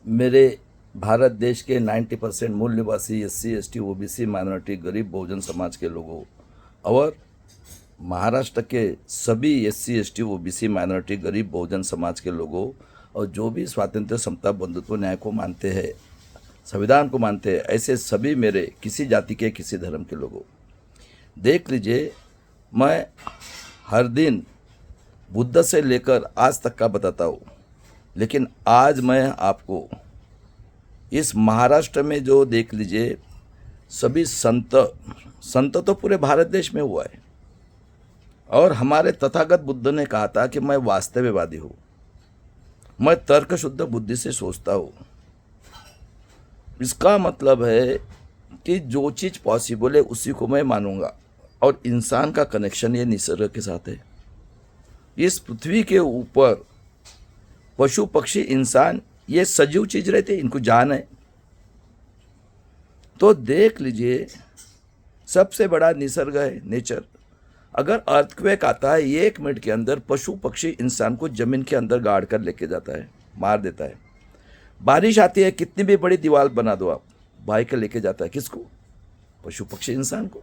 मेरे भारत देश के 90% मूल निवासी एससी एसटी ओबीसी माइनॉरिटी गरीब बहुजन समाज के लोगों और महाराष्ट्र के सभी एससी एसटी ओबीसी माइनॉरिटी गरीब बहुजन समाज के लोगों और जो भी स्वातंत्र्य समता बंधुत्व न्याय को मानते हैं, संविधान को मानते हैं, ऐसे सभी मेरे किसी जाति के किसी धर्म के लोगों, देख लीजिए, मैं हर दिन बुद्ध से लेकर आज तक का बताता हूँ। लेकिन आज मैं आपको इस महाराष्ट्र में जो देख लीजिए, सभी संत तो पूरे भारत देश में हुआ है। और हमारे तथागत बुद्ध ने कहा था कि मैं वास्तववादी हूँ, मैं तर्क शुद्ध बुद्धि से सोचता हूँ। इसका मतलब है कि जो चीज़ पॉसिबल है उसी को मैं मानूंगा। और इंसान का कनेक्शन ये निसर्ग के साथ है। इस पृथ्वी के ऊपर पशु पक्षी इंसान ये सजीव चीज रहते हैं, इनको जान है। तो देख लीजिए, सबसे बड़ा निसर्ग है नेचर। अगर अर्थक्वेक आता है 1 मिनट के अंदर पशु पक्षी इंसान को जमीन के अंदर गाड़ कर लेके जाता है, मार देता है। बारिश आती है, कितनी भी बड़ी दीवार बना दो आप, भाई के लेके जाता है। किसको? पशु पक्षी इंसान को।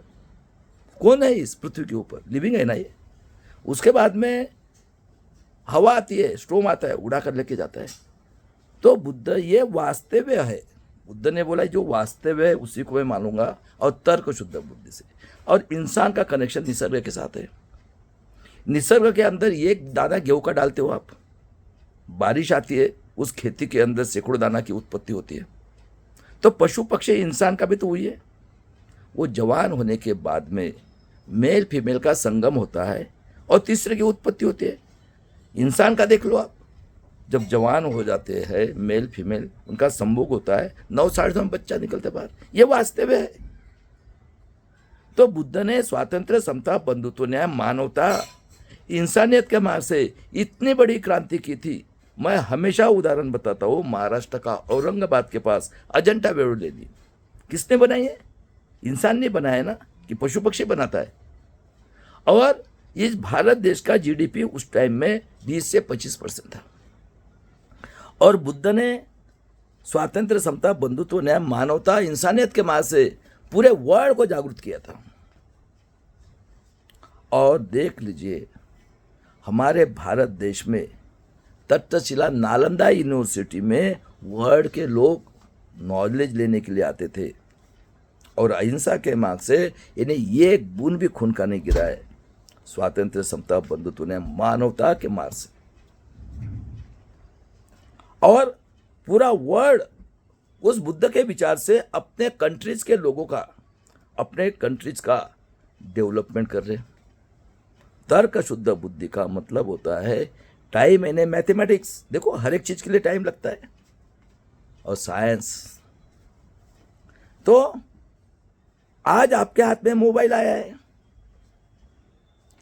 कौन है इस पृथ्वी के ऊपर? लिविंग है ना ये। उसके बाद में हवा आती है, स्टॉर्म आता है, उड़ा कर लेके जाता है। तो बुद्ध ये वास्तव है। बुद्ध ने बोला जो वास्तव है उसी को मैं मानूंगा और तर्क शुद्ध बुद्धि से। और इंसान का कनेक्शन निसर्ग के साथ है। निसर्ग के अंदर एक दाना गेहूं का डालते हो आप, बारिश आती है, उस खेती के अंदर सैकड़ों दाना की उत्पत्ति होती है। तो पशु पक्षी इंसान का भी तो वही है। वो जवान होने के बाद में मेल फीमेल का संगम होता है और तीसरे की उत्पत्ति होती है। इंसान का देख लो आप, जब जवान हो जाते हैं मेल फीमेल, उनका संभोग होता है, 9 साढ़े 9 बच्चा निकलते बाहर। ये वास्तव है। तो बुद्ध ने स्वातंत्र्य समता बंधुत्व न्याय मानवता इंसानियत के मार्ग से इतनी बड़ी क्रांति की थी। मैं हमेशा उदाहरण बताता हूँ, महाराष्ट्र का औरंगाबाद के पास अजंता वेरूळ किसने बनाई है? इंसान ने बनाया ना, कि पशु पक्षी बनाता है। और इस भारत देश का जीडीपी उस टाइम में 20 से 25% था। और बुद्ध ने स्वातंत्र्य समता बंधुत्व न्याय मानवता इंसानियत के मार्ग से पूरे वर्ल्ड को जागरूक किया था। और देख लीजिए, हमारे भारत देश में तक्षशिला नालंदा यूनिवर्सिटी में वर्ल्ड के लोग नॉलेज लेने के लिए आते थे। और अहिंसा के मार्ग से इन्हें एक बूंद भी खून का नहीं गिरा है। स्वातंत्र्य समता बंधुत्व ने मानवता के मार्ग से। और पूरा वर्ल्ड उस बुद्ध के विचार से अपने कंट्रीज के लोगों का, अपने कंट्रीज का डेवलपमेंट कर रहे। तर्क शुद्ध बुद्धि का मतलब होता है टाइम एंड मैथमेटिक्स। देखो, हर एक चीज के लिए टाइम लगता है। और साइंस। तो आज आपके हाथ में मोबाइल आया है,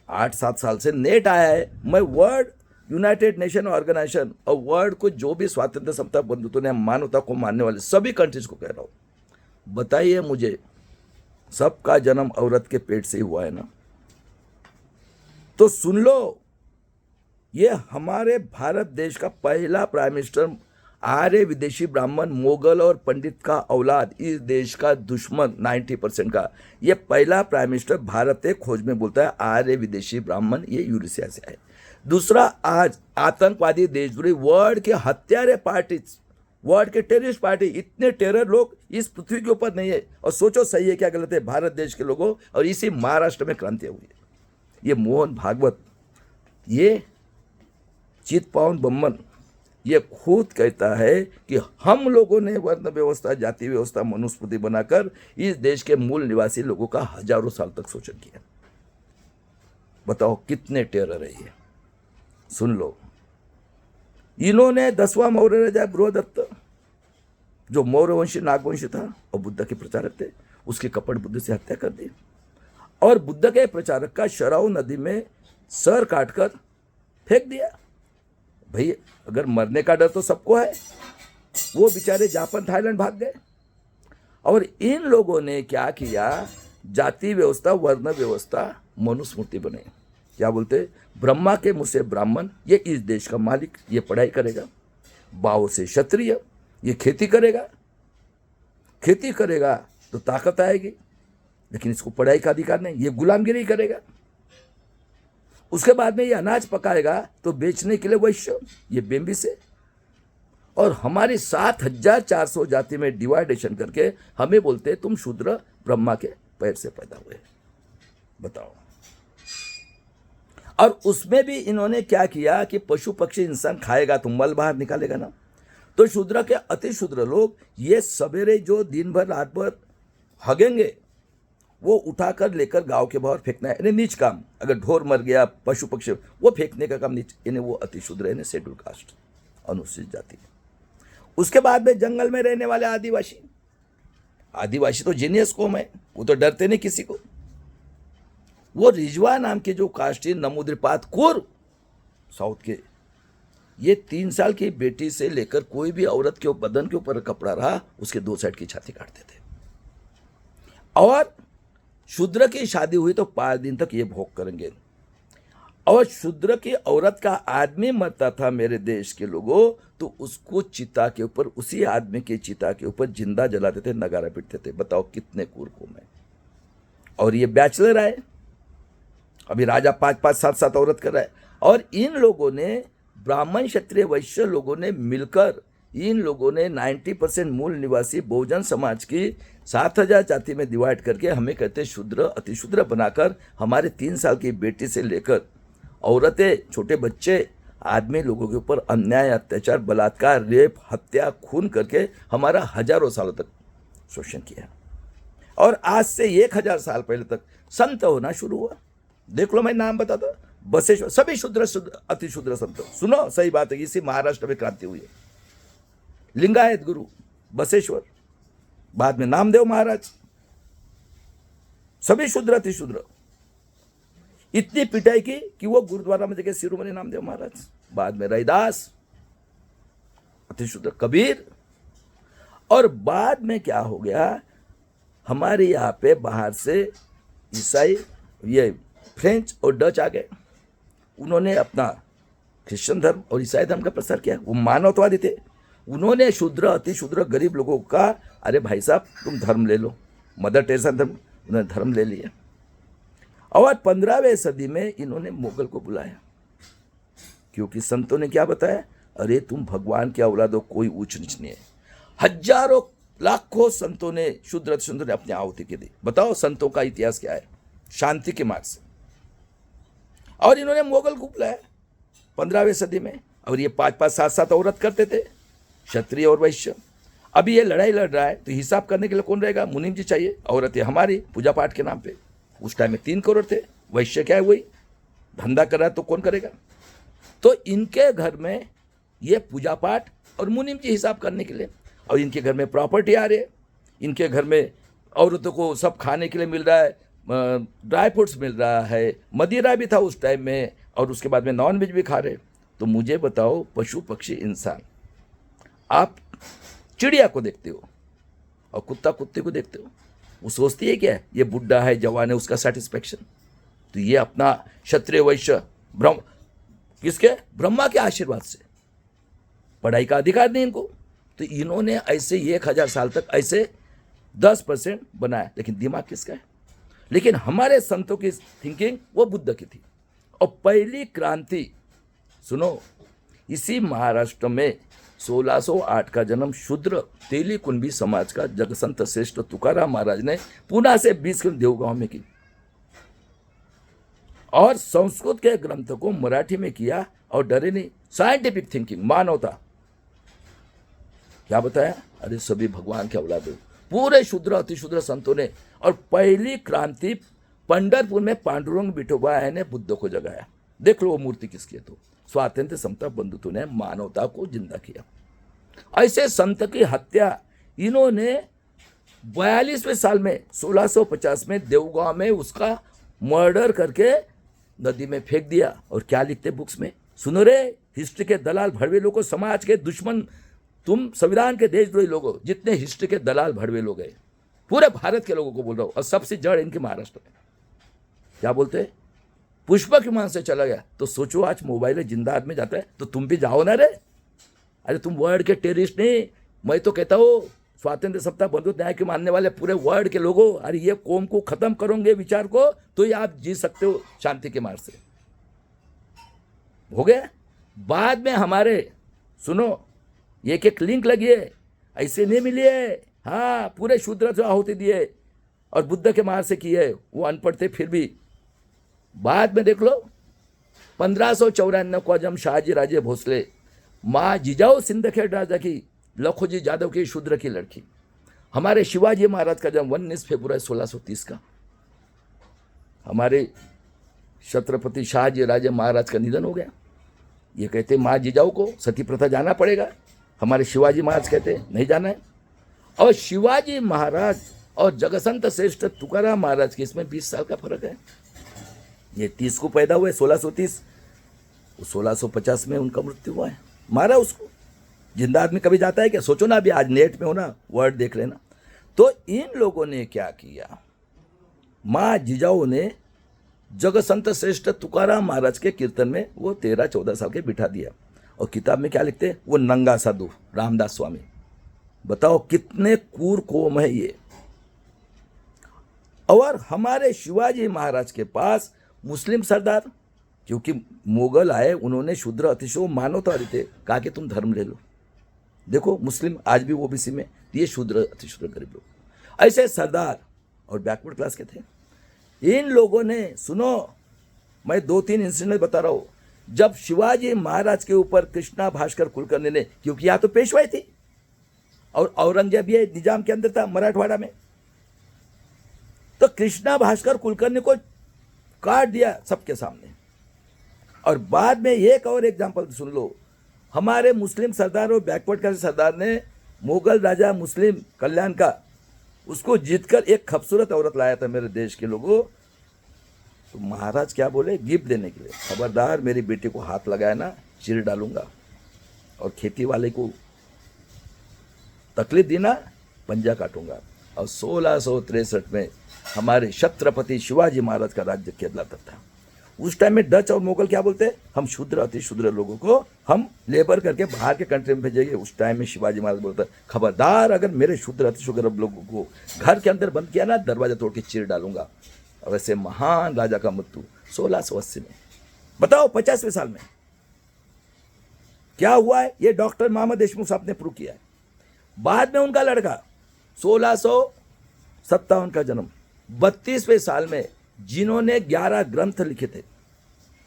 8-7 साल से नेट आया है। मैं वर्ल्ड यूनाइटेड नेशन ऑर्गेनाइजेशन और वर्ल्ड को जो भी स्वातंत्र्य समता बंधुत्व ने मानवता को मानने वाले सभी कंट्रीज को कह रहा हूं, बताइए मुझे, सबका जन्म औरत के पेट से ही हुआ है ना? तो सुन लो, ये हमारे भारत देश का पहला प्राइम मिनिस्टर आर्य विदेशी ब्राह्मण मोगल और पंडित का औलाद, इस देश का दुश्मन 90% का, ये पहला प्राइम मिनिस्टर भारत के खोज में बोलता है आर्य विदेशी ब्राह्मण, ये यूरेशिया से आए। दूसरा, आज आतंकवादी देशद्रोही वर्ल्ड के हत्यारे पार्टीज, वर्ल्ड के टेररिस्ट पार्टी, इतने टेरर लोग इस पृथ्वी के ऊपर नहीं है। और सोचो सही है क्या गलत है? भारत देश के लोगों। और इसी महाराष्ट्र में क्रांति हुई है। ये मोहन भागवत, ये चितपावन ब्रह्मन, ये खुद कहता है कि हम लोगों ने वर्ण व्यवस्था, जाति व्यवस्था, मनुस्मृति बनाकर इस देश के मूल निवासी लोगों का हजारों साल तक शोषण किया। बताओ कितने टेरर है ये। सुन लो, इन्होंने 10वां मौर्य राजा बृहदत्त, जो मौर्य वंशी नागवंशी था और बुद्ध के प्रचारक थे, उसकी कपट बुद्धि से हत्या कर दी। और बुद्ध के प्रचारक का शराव नदी में सर काटकर फेंक दिया। भाई, अगर मरने का डर तो सबको है। वो बेचारे जापान थाईलैंड भाग गए। और इन लोगों ने क्या किया? जाति व्यवस्था, वर्ण व्यवस्था, मनुस्मृति बनाई। क्या बोलते? ब्रह्मा के मुंह से ब्राह्मण, ये इस देश का मालिक, ये पढ़ाई करेगा। बाव से क्षत्रिय, ये खेती करेगा तो ताकत आएगी, लेकिन इसको पढ़ाई का अधिकार नहीं, ये गुलामगिरी करेगा। उसके बाद में ये अनाज पकाएगा तो बेचने के लिए वैश्य, ये बेम्बी से। और हमारी 7400 जाति में डिवाइडेशन करके हमें बोलते हैं तुम शूद्र ब्रह्मा के पैर से पैदा हुए। बताओ। और उसमें भी इन्होंने क्या किया कि पशु पक्षी इंसान खाएगा तो मल बाहर निकालेगा ना। तो शूद्र के अति शूद्र लोग ये सवेरे जो दिन भर रात भर हगेंगे वो उठाकर लेकर गांव के बाहर फेंकना है, यानी नीच काम। अगर ढोर मर गया, पशु पक्षी, वो फेंकने का काम नीच, यानी वो अति शूद्र, यानी शेड्यूल कास्ट, अनुसूचित जाति। उसके बाद में जंगल में रहने वाले आदिवासी तो जीनियस कौम है, वो तो डरते नहीं किसी को। वो रिजवा नाम के जो कास्ट है, नमुद्रपात कुर साउथ के, ये 3 साल की बेटी से लेकर कोई भी औरत के बदन के ऊपर कपड़ा रहा उसके 2 साइड की छाती काटते थे। और शूद्र की शादी हुई तो 5 दिन तक ये भोग करेंगे। और शूद्र की औरत का आदमी मरता था मेरे देश के लोगों, तो उसको चिता के ऊपर, उसी आदमी के चिता के ऊपर जिंदा जलाते थे, नगारा पीटते थे। बताओ कितने कुरकुम है। और ये बैचलर आए, अभी राजा 5-5 7-7 औरत कर रहा है। और इन लोगों ने, ब्राह्मण क्षत्रिय वैश्य लोगों ने मिलकर, इन लोगों ने 90% मूल निवासी बहुजन समाज की 7000 जाति में डिवाइड करके हमें कहते शूद्र अति शूद्र बनाकर हमारे 3 साल की बेटी से लेकर औरतें, छोटे बच्चे, आदमी लोगों के ऊपर अन्याय, अत्याचार, बलात्कार, रेप, हत्या, खून करके हमारा हजारों सालों तक शोषण किया। और आज से 1000 साल पहले तक संत होना शुरू हुआ। देख लो, मैं नाम बताता, बसेश्वर, सभी शूद्र अति शूद्र संत। सुनो, सही बात है, इसी महाराष्ट्र में क्रांति हुई है। लिंगायत गुरु बसेश्वर, बाद में नामदेव महाराज, सभी शूद्र अति शूद्र। इतनी पिटाई की कि वो गुरुद्वारा में जगह शिरोमणि नामदेव महाराज, बाद में रैदास अति शूद्र, कबीर। और बाद में क्या हो गया, हमारे यहाँ पे बाहर से ईसाई, ये फ्रेंच और डच आ गए। उन्होंने अपना क्रिश्चियन धर्म और ईसाई धर्म का प्रसार किया। वो मानवतावादी थे। उन्होंने शूद्र अति शूद्र गरीब लोगों का, अरे भाई साहब तुम धर्म ले लो, मदर टेरेसा धर्म, उन्होंने धर्म ले लिया। और 15वीं सदी में इन्होंने मुगल को बुलाया, क्योंकि संतों ने क्या बताया, अरे तुम भगवान के औलाद हो, कोई ऊंच नीच नहीं है। हजारों लाखों संतों ने, शूद्र ने अपनी आहुति की दी। बताओ संतों का इतिहास क्या है, शांति के मार्ग से। और इन्होंने मुगल को बुलाया 15वीं सदी में। और ये 5-5 7-7 औरत करते थे, क्षत्रिय और वैश्य। अभी ये लड़ाई लड़ रहा है तो हिसाब करने के लिए कौन रहेगा, मुनीम जी चाहिए। औरतें हमारी पूजा पाठ के नाम पे, उस टाइम में 3 करोड़ थे। वैश्य क्या है, वही धंधा कर रहा है तो कौन करेगा। तो इनके घर में ये पूजा पाठ और मुनीम जी हिसाब करने के लिए। और इनके घर में प्रॉपर्टी आ रही है, इनके घर में औरतों को सब खाने के लिए मिल रहा है, ड्राई फ्रूट्स मिल रहा है, मदिरा भी था उस टाइम में, और उसके बाद में नॉन वेज भी खा रहे। तो मुझे बताओ, पशु पक्षी इंसान, आप चिड़िया को देखते हो और कुत्ता कुत्ते को देखते हो, वो सोचती है क्या, ये बुढ़ा है जवान है, उसका सेटिस्फेक्शन। तो ये अपना क्षत्रिय वैश्य ब्रह्म, किसके, ब्रह्मा के आशीर्वाद से, पढ़ाई का अधिकार नहीं इनको। तो इन्होंने ऐसे 1000 साल तक ऐसे 10% बनाया, लेकिन दिमाग किसका है। लेकिन हमारे संतों की थिंकिंग वो बुद्ध की थी। और पहली क्रांति सुनो, इसी महाराष्ट्र में 1608 का जन्म शूद्र तेली कुंभी समाज का जगसंत श्रेष्ठ तुकाराम महाराज ने पुणे से 20 किलोमीटर देवगांव में की। और संस्कृत के ग्रंथ को मराठी में किया, और डरे नहीं, साइंटिफिक थिंकिंग, मानवता। क्या बताया, अरे सभी भगवान के औलाद हो, पूरे शूद्र अति शूद्र संतों ने। और पहली क्रांति पंढरपुर में पांडुरंग विठोबा ने बुद्ध को जगाया। देख लो वो मूर्ति किसकी है, तो स्वातंत्र समता बंधुत्व ने मानवता को जिंदा किया। ऐसे संत की हत्या इन्होंने 42वें साल में 1650 में देवगांव में उसका मर्डर करके नदी में फेंक दिया। और क्या लिखते बुक्स में, सुनो रे, हिस्ट्री के दलाल भड़वे लोगों, समाज के दुश्मन, तुम संविधान के देशद्रोही लोगों, जितने हिस्ट्री के दलाल भड़वे लोग हैं, पूरे भारत के लोगों को बोल रहा हूं। और सबसे जड़ इनके महाराष्ट्र में क्या बोलते हैं, पुष्पक विमान से चला गया। तो सोचो आज मोबाइल में जिंदा आदमी जाता है तो तुम भी जाओ ना रे। अरे तुम वर्ल्ड के टेररिस्ट नहीं, मैं तो कहता हूँ स्वातंत्र सप्ताह बंधुत्व न्याय के मानने वाले पूरे वर्ल्ड के लोगों, अरे ये कौम को खत्म करोगे विचार को तो ये आप जी सकते हो शांति के मार्ग से। हो गया। बाद में हमारे सुनो, एक एक लिंक लगी है, ऐसे नहीं मिली है। हाँ, पूरे शूद्र जो आहुति दिए और बुद्ध के मार्ग से किए, वो अनपढ़ थे फिर भी। बाद में देख लो 1594 को जब शाहजी राजे भोसले माँ जिजाऊ सिंदखेड़ राजा की लखोजी जादव की शूद्र की लड़की, हमारे शिवाजी महाराज का जन्म 19 फरवरी 1630 का, हमारे छत्रपति शाहजी राजे महाराज का निधन हो गया। ये कहते माँ जिजाऊ को सती प्रथा जाना पड़ेगा, हमारे शिवाजी महाराज कहते नहीं जाना है। और शिवाजी महाराज और जगसंत श्रेष्ठ तुकाराम महाराज के इसमें 20 साल का फर्क है। ये 30 को पैदा हुए 1630, 1650 में उनका मृत्यु हुआ है। मारा उसको। जिंदा आदमी कभी जाता है क्या? सोचो ना, अभी आज नेट में हो ना, वर्ड देख लेना। तो इन लोगों ने क्या किया, माँ जिजाऊ ने जगसंत श्रेष्ठ तुकाराम महाराज के कीर्तन में वो 13-14 साल के बिठा दिया। और किताब में क्या लिखते हैं, वो नंगा साधु रामदास स्वामी। बताओ कितने क्रूर कौम है ये। और हमारे शिवाजी महाराज के पास मुस्लिम सरदार, क्योंकि मुगल आए, उन्होंने शूद्र अतिशो मानवतावादी थे, कहा कि तुम धर्म ले लो। देखो मुस्लिम आज भी ओबीसी में, ये शूद्र अतिशूद्र गरीब लोग, ऐसे सरदार और बैकवर्ड क्लास के थे। इन लोगों ने, सुनो मैं 2-3 इंसिडेंट बता रहा हूँ, जब शिवाजी महाराज के ऊपर कृष्णा भास्कर कुलकर्णी ने, क्योंकि यहाँ तो पेशवाई थी और औरंगजेब ये निजाम के अंदर था मराठवाड़ा में, तो कृष्णा भास्कर कुलकर्णी को काट दिया सबके सामने। और बाद में एक और एग्जाम्पल सुन लो, हमारे मुस्लिम सरदार और बैकवर्ड का सरदार ने मुगल राजा मुस्लिम कल्याण का, उसको जीतकर एक खूबसूरत औरत लाया था मेरे देश के लोगों। तो महाराज क्या बोले गिफ्ट देने के लिए, खबरदार मेरी बेटी को हाथ लगाया ना चीर डालूंगा, और खेती वाले को तकलीफ दी ना पंजा काटूंगा। और 1663 में हमारे छत्रपति शिवाजी महाराज का राज्य कहलाता था। उस टाइम में डच और मुगल क्या बोलते हैं, हम शूद्र अति शूद्र लोगों को हम लेबर करके बाहर के कंट्री में भेजेंगे। उस टाइम में शिवाजी महाराज बोलता है, खबरदार अगर मेरे शूद्र अति शूद्र लोगों को घर के अंदर बंद किया ना, दरवाजा तोड़ के चीर डालूंगा। और ऐसे महान राजा का मृत्यु 1680 में। बताओ 50वें साल में क्या हुआ है, ये डॉक्टर मोहम्मद देशमुख साहब ने प्रूव किया है। बाद में उनका लड़का 1657 का जन्म, 32वें साल में, जिन्होंने 11 ग्रंथ लिखे थे,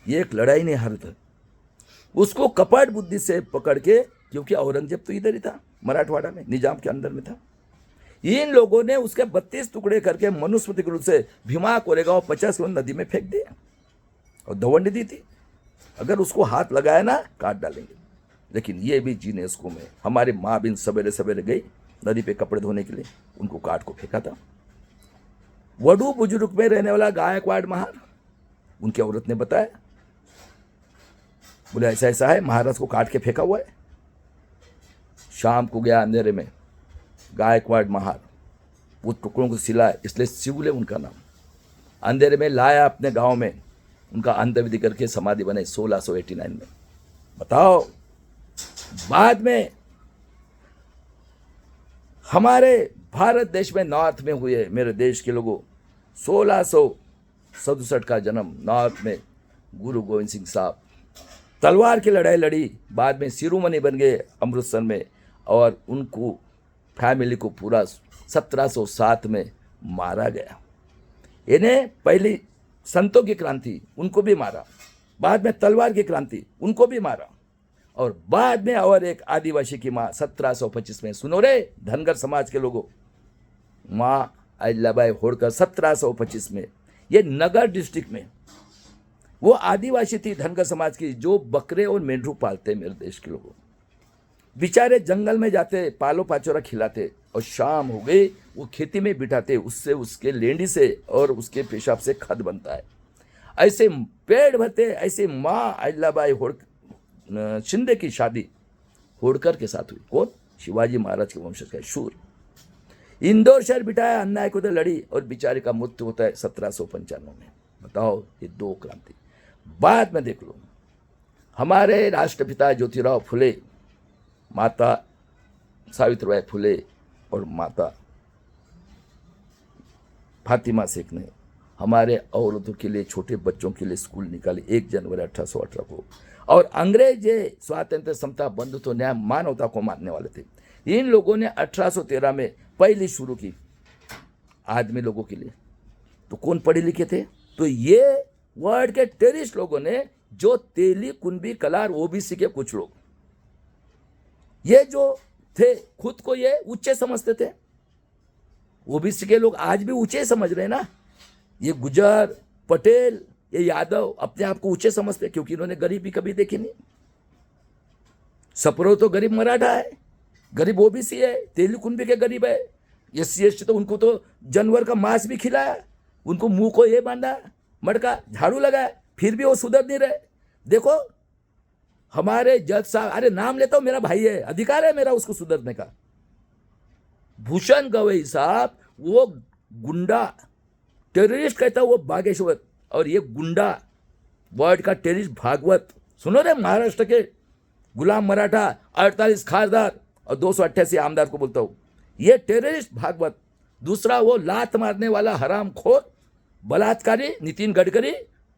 ये एक लड़ाई नहीं हारे थे, उसको कपट बुद्धि से पकड़ के, क्योंकि औरंगजेब तो इधर ही था मराठवाड़ा में, निजाम के अंदर में था। इन लोगों ने उसके 32 टुकड़े करके मनुस्मृति के रूप से भीमा कोरेगांव 50 किलोमीटर नदी में फेंक दिए और दवंडी दी थी, अगर उसको हाथ लगाया ना काट डालेंगे। लेकिन ये भी यूनेस्को में हमारी माँ बिन सवेरे सवेरे गई नदी पे कपड़े धोने के लिए, उनको काट को फेंका था। वडू बुजुर्ग में रहने वाला गायकवाड़ महार, उनकी औरत ने बताया, बोले ऐसा ऐसा है, महाराज को काट के फेंका हुआ है। शाम को गया अंधेरे में, गायकवाड़ महार वो टुकड़ों को सिलाए, इसलिए शिवले उनका नाम। अंधेरे में लाया अपने गांव में, उनका अंत्यविधि करके समाधि बनाई 1689 में। बताओ बाद में हमारे भारत देश में नॉर्थ में हुए, मेरे देश के लोगों, 1667 का जन्म, नॉर्थ में गुरु गोविंद सिंह साहब तलवार की लड़ाई लड़ी, बाद में शिरोमणि बन गए अमृतसर में, और उनको फैमिली को पूरा 1707 में मारा गया। इन्हें पहली संतों की क्रांति, उनको भी मारा, बाद में तलवार की क्रांति, उनको भी मारा, और बाद में और एक आदिवासी की माँ 1725 में, सुनो रे धनगर समाज के लोगों, माँ अहिल्याबाई होड़कर 1725 में, ये नगर डिस्ट्रिक्ट में, वो आदिवासी थी धनगर समाज की, जो बकरे और मेंढरू पालते मेरे देश के लोगों। बेचारे जंगल में जाते, पालो पाचोरा खिलाते, और शाम हो गई वो खेती में बिठाते, उससे उसके लेंडी से और उसके पेशाब से खद बनता है। ऐसे पेड़ भरते, ऐसे माँ अहिल्याबाई होड़कर शिंदे की शादी होड़कर के साथ हुई। कौन? शिवाजी महाराज के वंशज का शूर। इंदौर शहर बिठाया, अन्याय को तो लड़ी, और बेचारे का मृत्यु होता है 1795 में। बताओ ये दो क्रांति। बाद में देख लो, हमारे राष्ट्रपिता ज्योतिराव फुले, माता सावित्रीबाई फुले और माता फातिमा शेख ने हमारे औरतों के लिए, छोटे बच्चों के लिए स्कूल निकाले 1 जनवरी 1818 को। और अंग्रेज ये स्वातंत्र, समता, बंधुत्व, न्याय, मानवता को मानने वाले थे। इन लोगों ने 1813 में पहली शुरू की आदमी लोगों के लिए। तो कौन पढ़े लिखे थे? तो ये वर्ल्ड के टेररिस्ट लोगों ने, जो तेली, कुंभी, कलार, ओबीसी के कुछ लोग, ये जो थे खुद को ये ऊंचे समझते थे। ओबीसी के लोग आज भी ऊंचे समझ रहे हैं ना। ये गुजर, पटेल, ये यादव अपने आप को ऊंचे समझते, क्योंकि इन्होंने गरीबी कभी देखी नहीं। सपरो तो गरीब मराठा है, गरीब ओबीसी है, तेली कुंभी के गरीब है। SC/ST तो उनको तो जानवर का मांस भी खिलाया, उनको मुंह को ये बांधा, मटका, झाड़ू लगाया, फिर भी वो सुधर नहीं रहे। देखो हमारे जज साहब, अरे नाम लेता हूं, मेरा भाई है, अधिकार है मेरा उसको सुधरने का। भूषण गवई साहब, वो गुंडा टेररिस्ट कहता वो बागेश्वर, और ये गुंडा वर्ल्ड का टेररिस्ट भागवत। सुनो रे, महाराष्ट्र के गुलाम मराठा, 48 खासदार और 288 आमदार को बोलता हूं, ये टेररिस्ट भागवत। दूसरा वो लात मारने वाला हरामखोर बलात्कारी नितिन गडकरी,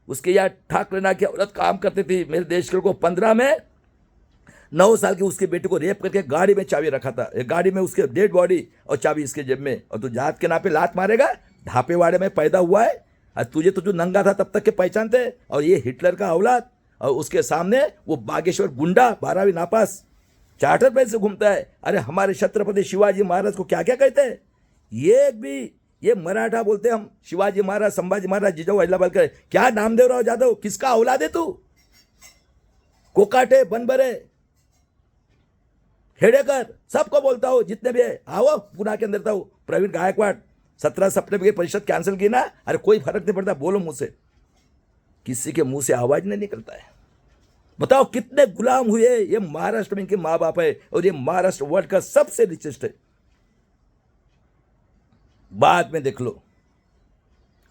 उसके यहाँ ठाकरेना की औरत काम करती थी मेरे देश के लोगों। 15 में 9 साल की उसके बेटे को रेप करके गाड़ी में चाबी रखा था, गाड़ी में उसके डेड बॉडी और चाबी इसके जेब में। और तू जात के नाम पे लात मारेगा? ढापेवाड़े में पैदा हुआ है, और तुझे तो जो नंगा था तब तक के पहचानते। और ये हिटलर का औलाद, और उसके सामने वो बागेश्वर गुंडा 12वीं नापास चार्टर प्लेन से घूमता है। अरे हमारे छत्रपति शिवाजी महाराज को क्या क्या कहते हैं? ये भी ये मराठा बोलते हैं हम, शिवाजी महाराज, संभाजी महाराज, जिजाऊ अहिल्याबाई, क्या नामदेवराव जाधव किसका औलाद है तू? कोकाटे, बनबरे, खेड़ेकर, सबको बोलता हूं जितने भी है, आओ पुणे के अंदर था। प्रवीण गायकवाड़ 17 सितंबर की परिषद कैंसिल की ना, अरे कोई फर्क नहीं पड़ता, बोलो मुंह से, किसी के मुंह से आवाज नहीं निकलता है। बताओ कितने गुलाम हुए। ये महाराष्ट्र में इनके माँ बाप है, और ये महाराष्ट्र वर्ल्ड का सबसे रिचेस्ट है। बाद में देख लो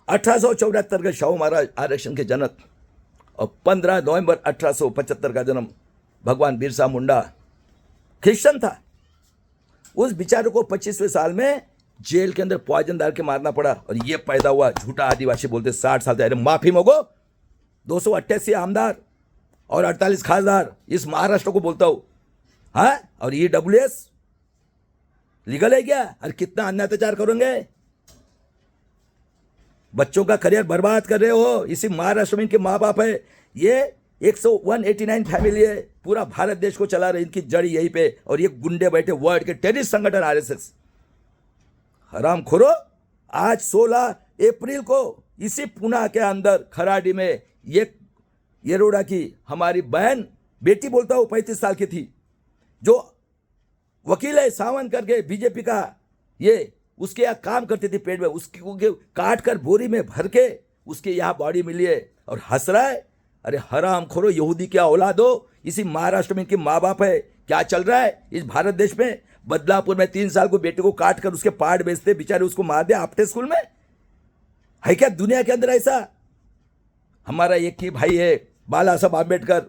1874 के शाहू महाराज आरक्षण के जनक, और 15 नवंबर 1875 का जन्म भगवान बिरसा मुंडा, क्रिश्चियन था। उस बेचारे को 25वें साल में जेल के अंदर पॉइजन डाल के मारना पड़ा, और ये पैदा हुआ झूठा आदिवासी बोलते 60 साल। अरे माफी मांगो, 288 आमदार और 48 खासदार, इस महाराष्ट्र को बोलता हूं। हाँ, और EWS लीगल है क्या? अरे कितना अन्य अत्याचार करोगे? बच्चों का करियर बर्बाद कर रहे हो। इसी महाराष्ट्र में इनके माँ बाप है। ये 189 फैमिली है, पूरा भारत देश को चला रहे, इनकी जड़ी यहीं पे। और ये गुंडे बैठे वर्ल्ड के टेररिस्ट संगठन RSS। हराम खोरो। आज 16 अप्रैल को इसी पुणे के अंदर खराडी में ये येरोड़ा की हमारी बहन, बेटी बोलता हूँ, 35 साल की थी, जो वकील है सावंत करके बीजेपी का, ये उसके यहाँ काम करती थी पेट में, उसकी काट कर बोरी में भर के उसके यहाँ बॉडी मिली है, और हंस रहा है। अरे हराम खोरो, यहूदी क्या औलाद हो। इसी महाराष्ट्र में इनके माँ बाप है। क्या चल रहा है इस भारत देश में? बदलापुर में 3 साल को बेटे को काट कर उसके पार्ट बेचते, बेचारे उसको मार दिया आपटे स्कूल में। है क्या दुनिया के अंदर ऐसा? हमारा एक ही भाई है, बाला साहब आम्बेडकर,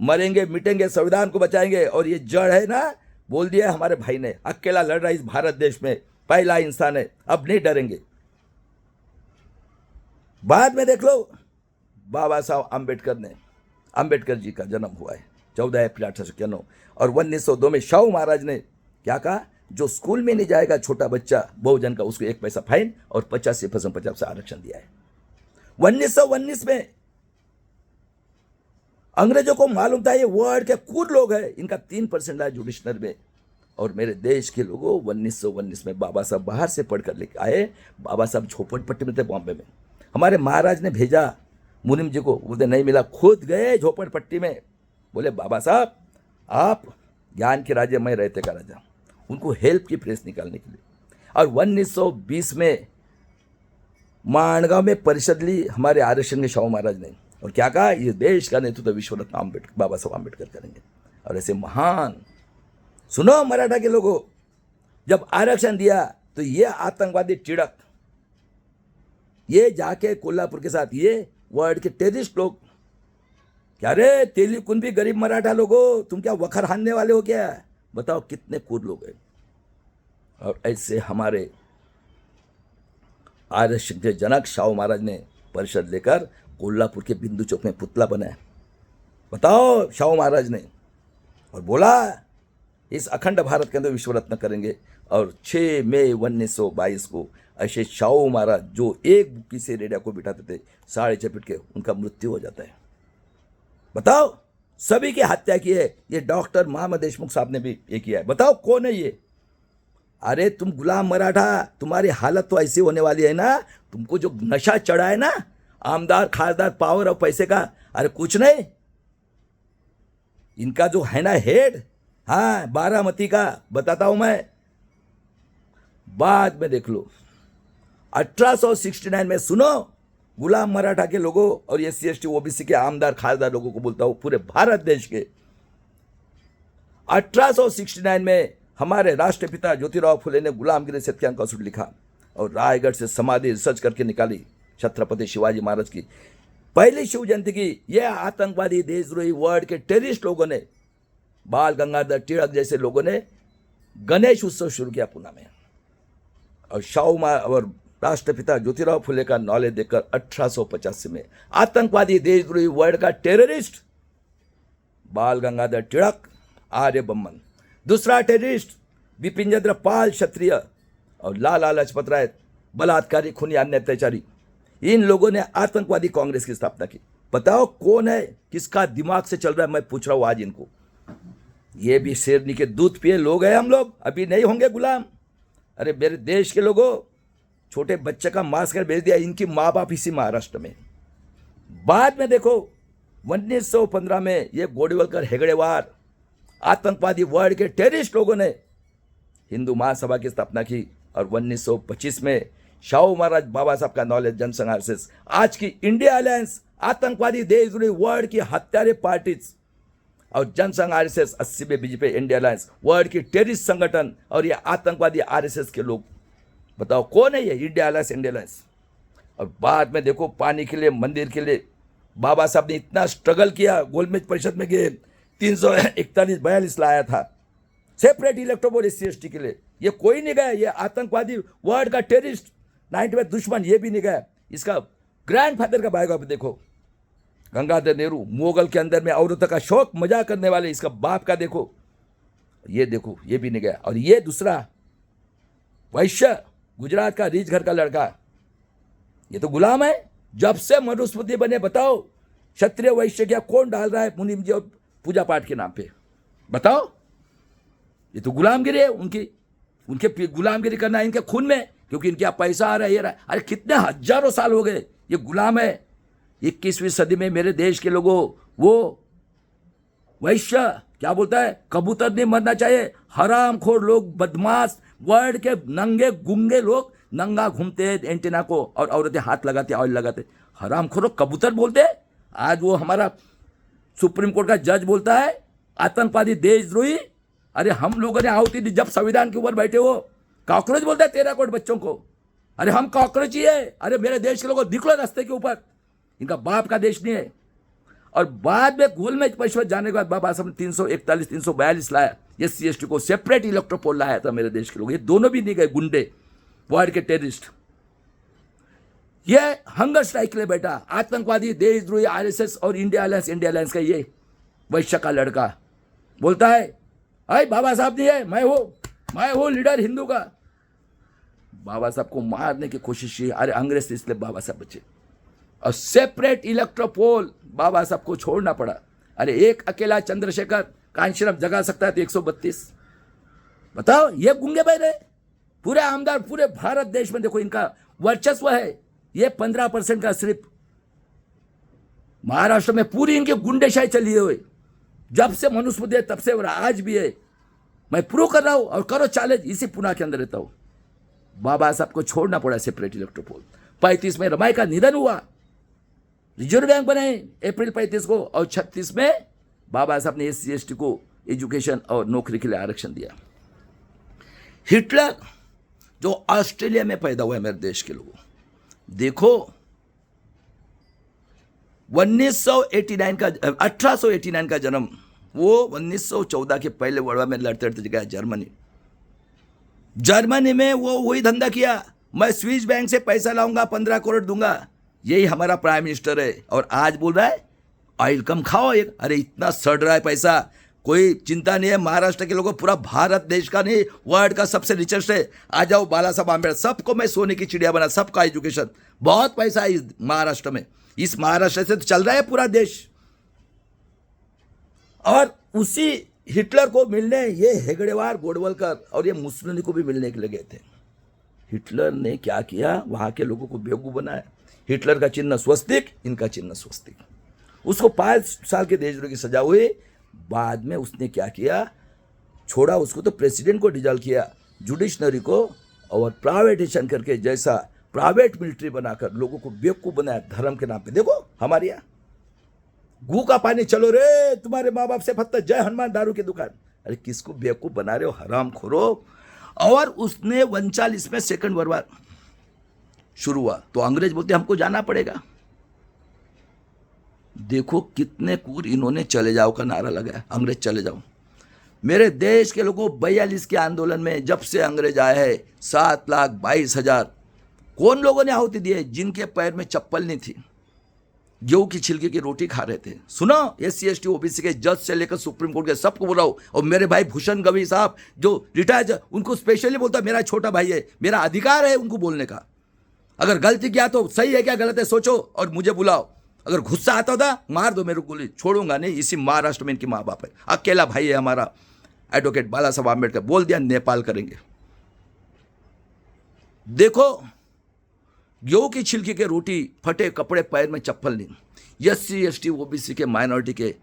मरेंगे मिटेंगे, संविधान को बचाएंगे। और ये जड़ है ना, बोल दिया हमारे भाई ने, अकेला लड़ रहा है इस भारत देश में, पहला इंसान है, अब नहीं डरेंगे। बाद में देख लो, बाबा साहब आम्बेडकर जी का जन्म हुआ है 14 अप्रैल 1891, और 1902 में शाहू महाराज ने क्या कहा? जो स्कूल में नहीं जाएगा छोटा बच्चा बहुजन का, उसको 1 पैसा फाइन और 50% से आरक्षण दिया है। 1919 में अंग्रेजों को मालूम था ये वर्ल्ड के कुल लोग हैं, इनका 3% आया जुडिशनरी में। और मेरे देश के लोगों 1919 में बाबा साहब बाहर से पढ़कर लेके आए। बाबा साहब झोपड़पट्टी में थे बॉम्बे में। हमारे महाराज ने भेजा मुनिम जी को, बोलते नहीं मिला, खुद गए झोपड़पट्टी में, बोले बाबा साहब आप ज्ञान के राजा, मैं रहते का राजा, उनको हेल्प की प्रेस निकालने के लिए। और 1920 में माणगांव में परिषद ली हमारे आरक्षण के शाहू महाराज ने, और क्या कहा? ये देश का नेतृत्व विश्वरत्न आम्बेडकर, बाबा साहब आम्बेडकर करेंगे। और ऐसे महान, सुनो मराठा के लोगों, जब आरक्षण दिया तो ये आतंकवादी चिड़क, ये जाके कोल्हापुर के साथ, ये वर्ल्ड के टेररिस्ट लोग, क्या रे तेली कुंभी गरीब मराठा लोगों, तुम क्या वखर हानने वाले हो क्या? बताओ कितने क्रूर लोग हैं। और ऐसे हमारे आर्य के जनक शाहू महाराज ने परिषद लेकर कोल्हापुर के बिंदु चौक में पुतला बनाया। बताओ शाहू महाराज ने, और बोला इस अखंड भारत के अंदर विश्व रत्न करेंगे। और 6 मई 1922 को ऐसे शाहू महाराज जो एक बुक्की से रेडिया को बिठाते थे, साढ़े चपेट के उनका मृत्यु हो जाता है। बताओ सभी की हत्या की है। ये डॉक्टर मोहम्मद देशमुख साहब ने भी ये किया है। बताओ कौन है ये? अरे तुम गुलाम मराठा, तुम्हारी हालत तो ऐसी होने वाली है ना, तुमको जो नशा चढ़ा है ना, आमदार खासदार पावर और पैसे का, अरे कुछ नहीं। इनका जो है ना हेड, हाँ बारामती का, बताता हूं मैं, बाद में देख लो। 1869 में सुनो, गुलाम मराठा के लोगों और SC ST OBC के आमदार खासदार लोगों को बोलता हूं, पूरे भारत देश के 1869 में हमारे राष्ट्रपिता ज्योतिराव फुले ने गुलामगिरी सत्याग्रह का सूट लिखा और रायगढ़ से समाधि रिसर्च करके निकाली छत्रपति शिवाजी महाराज की पहली शिव जयंती की। यह आतंकवादी देशद्रोही वर्ल्ड के टेररिस्ट लोगों ने, बाल गंगाधर तिलक जैसे लोगों ने गणेश उत्सव शुरू किया पुणे में। और शाहू और राष्ट्रपिता ज्योतिराव फुले का नॉलेज देकर 1885 में आतंकवादी देशद्रोही वर्ल्ड का टेररिस्ट बाल गंगाधर तिलक, आर्य बम्मन, दूसरा टेररिस्ट बिपिन चंद्र पाल क्षत्रिय और लाला लाजपत राय बलात्कारी, खूनी, अन्य अत्याचारी, इन लोगों ने आतंकवादी कांग्रेस की स्थापना की। बताओ कौन है, किसका दिमाग से चल रहा है, मैं पूछ रहा हूं आज इनको। ये भी शेरनी के दूध पिए लोग हैं हम लोग, अभी नहीं होंगे गुलाम। अरे मेरे देश के लोगों, छोटे बच्चे का मांस कर भेज दिया, इनकी माँ बाप इसी महाराष्ट्र में। बाद में देखो 1915 में ये गोडवलकर हेगड़ेवार आतंकवादी वर्ल्ड के टेररिस्ट लोगों ने हिंदू महासभा की स्थापना की। और 1925 में शाहू महाराज बाबा साहब का नॉलेज जनसंघ RSS, आज की इंडिया अलायंस आतंकवादी देशद्रोही वर्ल्ड की हत्यारे पार्टीज, और जनसंघ RSS 80 में बीजेपी इंडिया अलायंस वर्ल्ड की टेररिस्ट संगठन, और ये आतंकवादी RSS के लोग। बताओ कौन है ये इंडिया अलायंस, इंडिया अलायंस। और बाद में देखो पानी के लिए, मंदिर के लिए बाबा साहब ने इतना स्ट्रगल किया, गोलमेज परिषद में गए, 341-42 लाया था सेपरेट इलेक्ट्रोपोल SC ST के लिए। ये कोई नहीं गया, ये आतंकवादी वर्ल्ड का टेररिस्ट 90 दुश्मन, ये भी नहीं गया। इसका ग्रैंडफादर का बायोग्राफी देखो, गंगाधर नेहरू, मुगल के अंदर में औरतों का शौक मजाक करने वाले, इसका बाप का देखो, ये देखो, ये भी नहीं गया। और ये दूसरा वैश्य, गुजरात का रीच घर का लड़का, ये तो गुलाम है। जब से मनुस्मृति बने, बताओ क्षत्रिय वैश्य क्या कौन डाल रहा है मुनिम जी और पूजा पाठ के नाम पे? बताओ, ये तो गुलामगिरी है उनकी, उनके गुलामगिरी करना है इनके खून में, क्योंकि इनके यहाँ पैसा आ रहा है, ये रहा है। अरे कितने हजारों साल हो गए ये गुलाम है। 21वीं सदी में मेरे देश के लोगों, वो वैश्य क्या बोलता है, कबूतर नहीं मरना चाहिए, हरामखोर लोग, बदमाश, वर्ल्ड के नंगे गुंगे लोग नंगा घूमते हैं एंटीना को, और औरतें हाथ लगाते, ऑयल लगाते, हरामखोर कबूतर बोलते हैं। आज वो हमारा सुप्रीम कोर्ट का जज बोलता है आतंकवादी देशद्रोही। अरे हम लोगों ने आहुति दी जब संविधान के ऊपर बैठे हो, कॉकरोच बोलता है 13 करोड़ बच्चों को। अरे हम कॉकरोच ही है। अरे मेरे देश के लोगों दिख लो रास्ते के ऊपर, इनका बाप का देश नहीं है। और बाद में गोलमेज परिषद जाने के बाद बाबा साहब ने 341-342 लाया, SC ST को सेपरेट इलेक्ट्रोपोल लाया था मेरे देश के लोग। ये दोनों भी नहीं गए, गुंडे, वर्ल्ड के टेररिस्ट। ये हंगर स्ट्राइक के लिए बैठा आतंकवादी देशद्रोही RSS और इंडिया अलायंस का ये वैश्य का लड़का बोलता है अरे बाबा साहब नहीं है, मैं हूं लीडर हिंदू का। बाबा साहब को मारने की कोशिश की, अरे अंग्रेज थे इसलिए बाबा साहब बचे। और सेपरेट इलेक्ट्रोपोल बाबा साहब को छोड़ना पड़ा। अरे एक अकेला चंद्रशेखर कांशीराम जगा सकता है तो 132। बताओ ये गुंगे बह रहे, पूरे आमदार पूरे भारत देश में देखो इनका वर्चस्व है। ये 15% का सिर्फ महाराष्ट्र में पूरी इनकी गुंडेशाही चली हुई, जब से मनुस्मृति है तब से, और आज भी है। मैं प्रूव कर रहा हूं, और करो चैलेंज, इसी पुणे के अंदर रहता हूं। बाबा साहब को छोड़ना पड़ा सेपरेट इलेक्ट्रोपोल। 35 में रमाई का निधन हुआ, रिजर्व बैंक बने अप्रैल 35 को, और 36 में बाबा साहब ने SC ST को एजुकेशन और नौकरी के लिए आरक्षण दिया। हिटलर जो ऑस्ट्रेलिया में पैदा हुआ है मेरे देश के लोगों, देखो 1889 का जन्म वो 1914 के पहले वर्ल्ड वार में लड़ते लड़ते गया जर्मनी। जर्मनी में वो वही धंधा किया, मैं स्विस बैंक से पैसा लाऊंगा, 15 करोड़ दूंगा। यही हमारा प्राइम मिनिस्टर है, और आज बोल रहा है ऑयल कम खाओ। एक अरे इतना सड़ रहा है पैसा, कोई चिंता नहीं है। महाराष्ट्र के लोगों, पूरा भारत देश का नहीं, वर्ल्ड का सबसे रिचेस्ट है। आ जाओ, बाला साहब आम्बेडकर, सबको मैं सोने की चिड़िया बना, सबका एजुकेशन, बहुत पैसा है इस महाराष्ट्र में। इस महाराष्ट्र से तो चल रहा है पूरा देश। और उसी हिटलर को मिलने ये हेगड़ेवार, गोडवलकर और ये मुसोलिनी को भी मिलने के लिए गए थे। हिटलर ने क्या किया, वहां के लोगों को बेवकूफ बनाया। हिटलर का चिन्ह स्वस्तिक, इनका चिन्ह स्वस्तिक। उसको 5 साल के देशद्रोह की सजा हुई। बाद में उसने क्या किया, छोड़ा उसको तो प्रेसिडेंट को डिजॉल्व किया, जुडिशनरी को, और प्राइवेटाइजेशन करके जैसा प्राइवेट मिलिट्री बनाकर लोगों को बेवकूफ बनाया धर्म के नाम पे। देखो हमारे यहाँ गू का पानी, चलो रे तुम्हारे माँ बाप से फत्ता, जय हनुमान दारू की दुकान। अरे किसको बेवकूफ बना रहे हो, हराम खोरो। और उसने 39 में सेकंड वर्ल्ड वार शुरू हुआ तो अंग्रेज बोलते हमको जाना पड़ेगा। देखो कितने कूर इन्होंने चले जाओ का नारा लगाया, अंग्रेज चले जाओ। मेरे देश के लोगों 42 के आंदोलन में जब से अंग्रेज आए हैं 7,22,000 कौन लोगों ने आहुति दिए, जिनके पैर में चप्पल नहीं थी, गेहूं की छिलके की रोटी खा रहे थे। सुनो, SC ST OBC के जज से लेकर सुप्रीम कोर्ट के सबको बोल रहा हूं। और मेरे भाई भूषण गवई साहब जो रिटायर्ड, उनको स्पेशली बोलता, मेरा छोटा भाई है, मेरा अधिकार है उनको बोलने का। अगर गलती किया तो सही है क्या गलत है सोचो और मुझे बुलाओ। अगर गुस्सा आता था मार दो मेरे को, गोली छोड़ूंगा नहीं। इसी महाराष्ट्र में इनकी माँ बाप है, अकेला भाई है हमारा एडवोकेट बाला साहब आम्बेडकर, बोल दिया नेपाल करेंगे। देखो, गेहूं की छिलकी के रोटी, फटे कपड़े, पैर में चप्पल नहीं। SC ST OBC के माइनॉरिटी के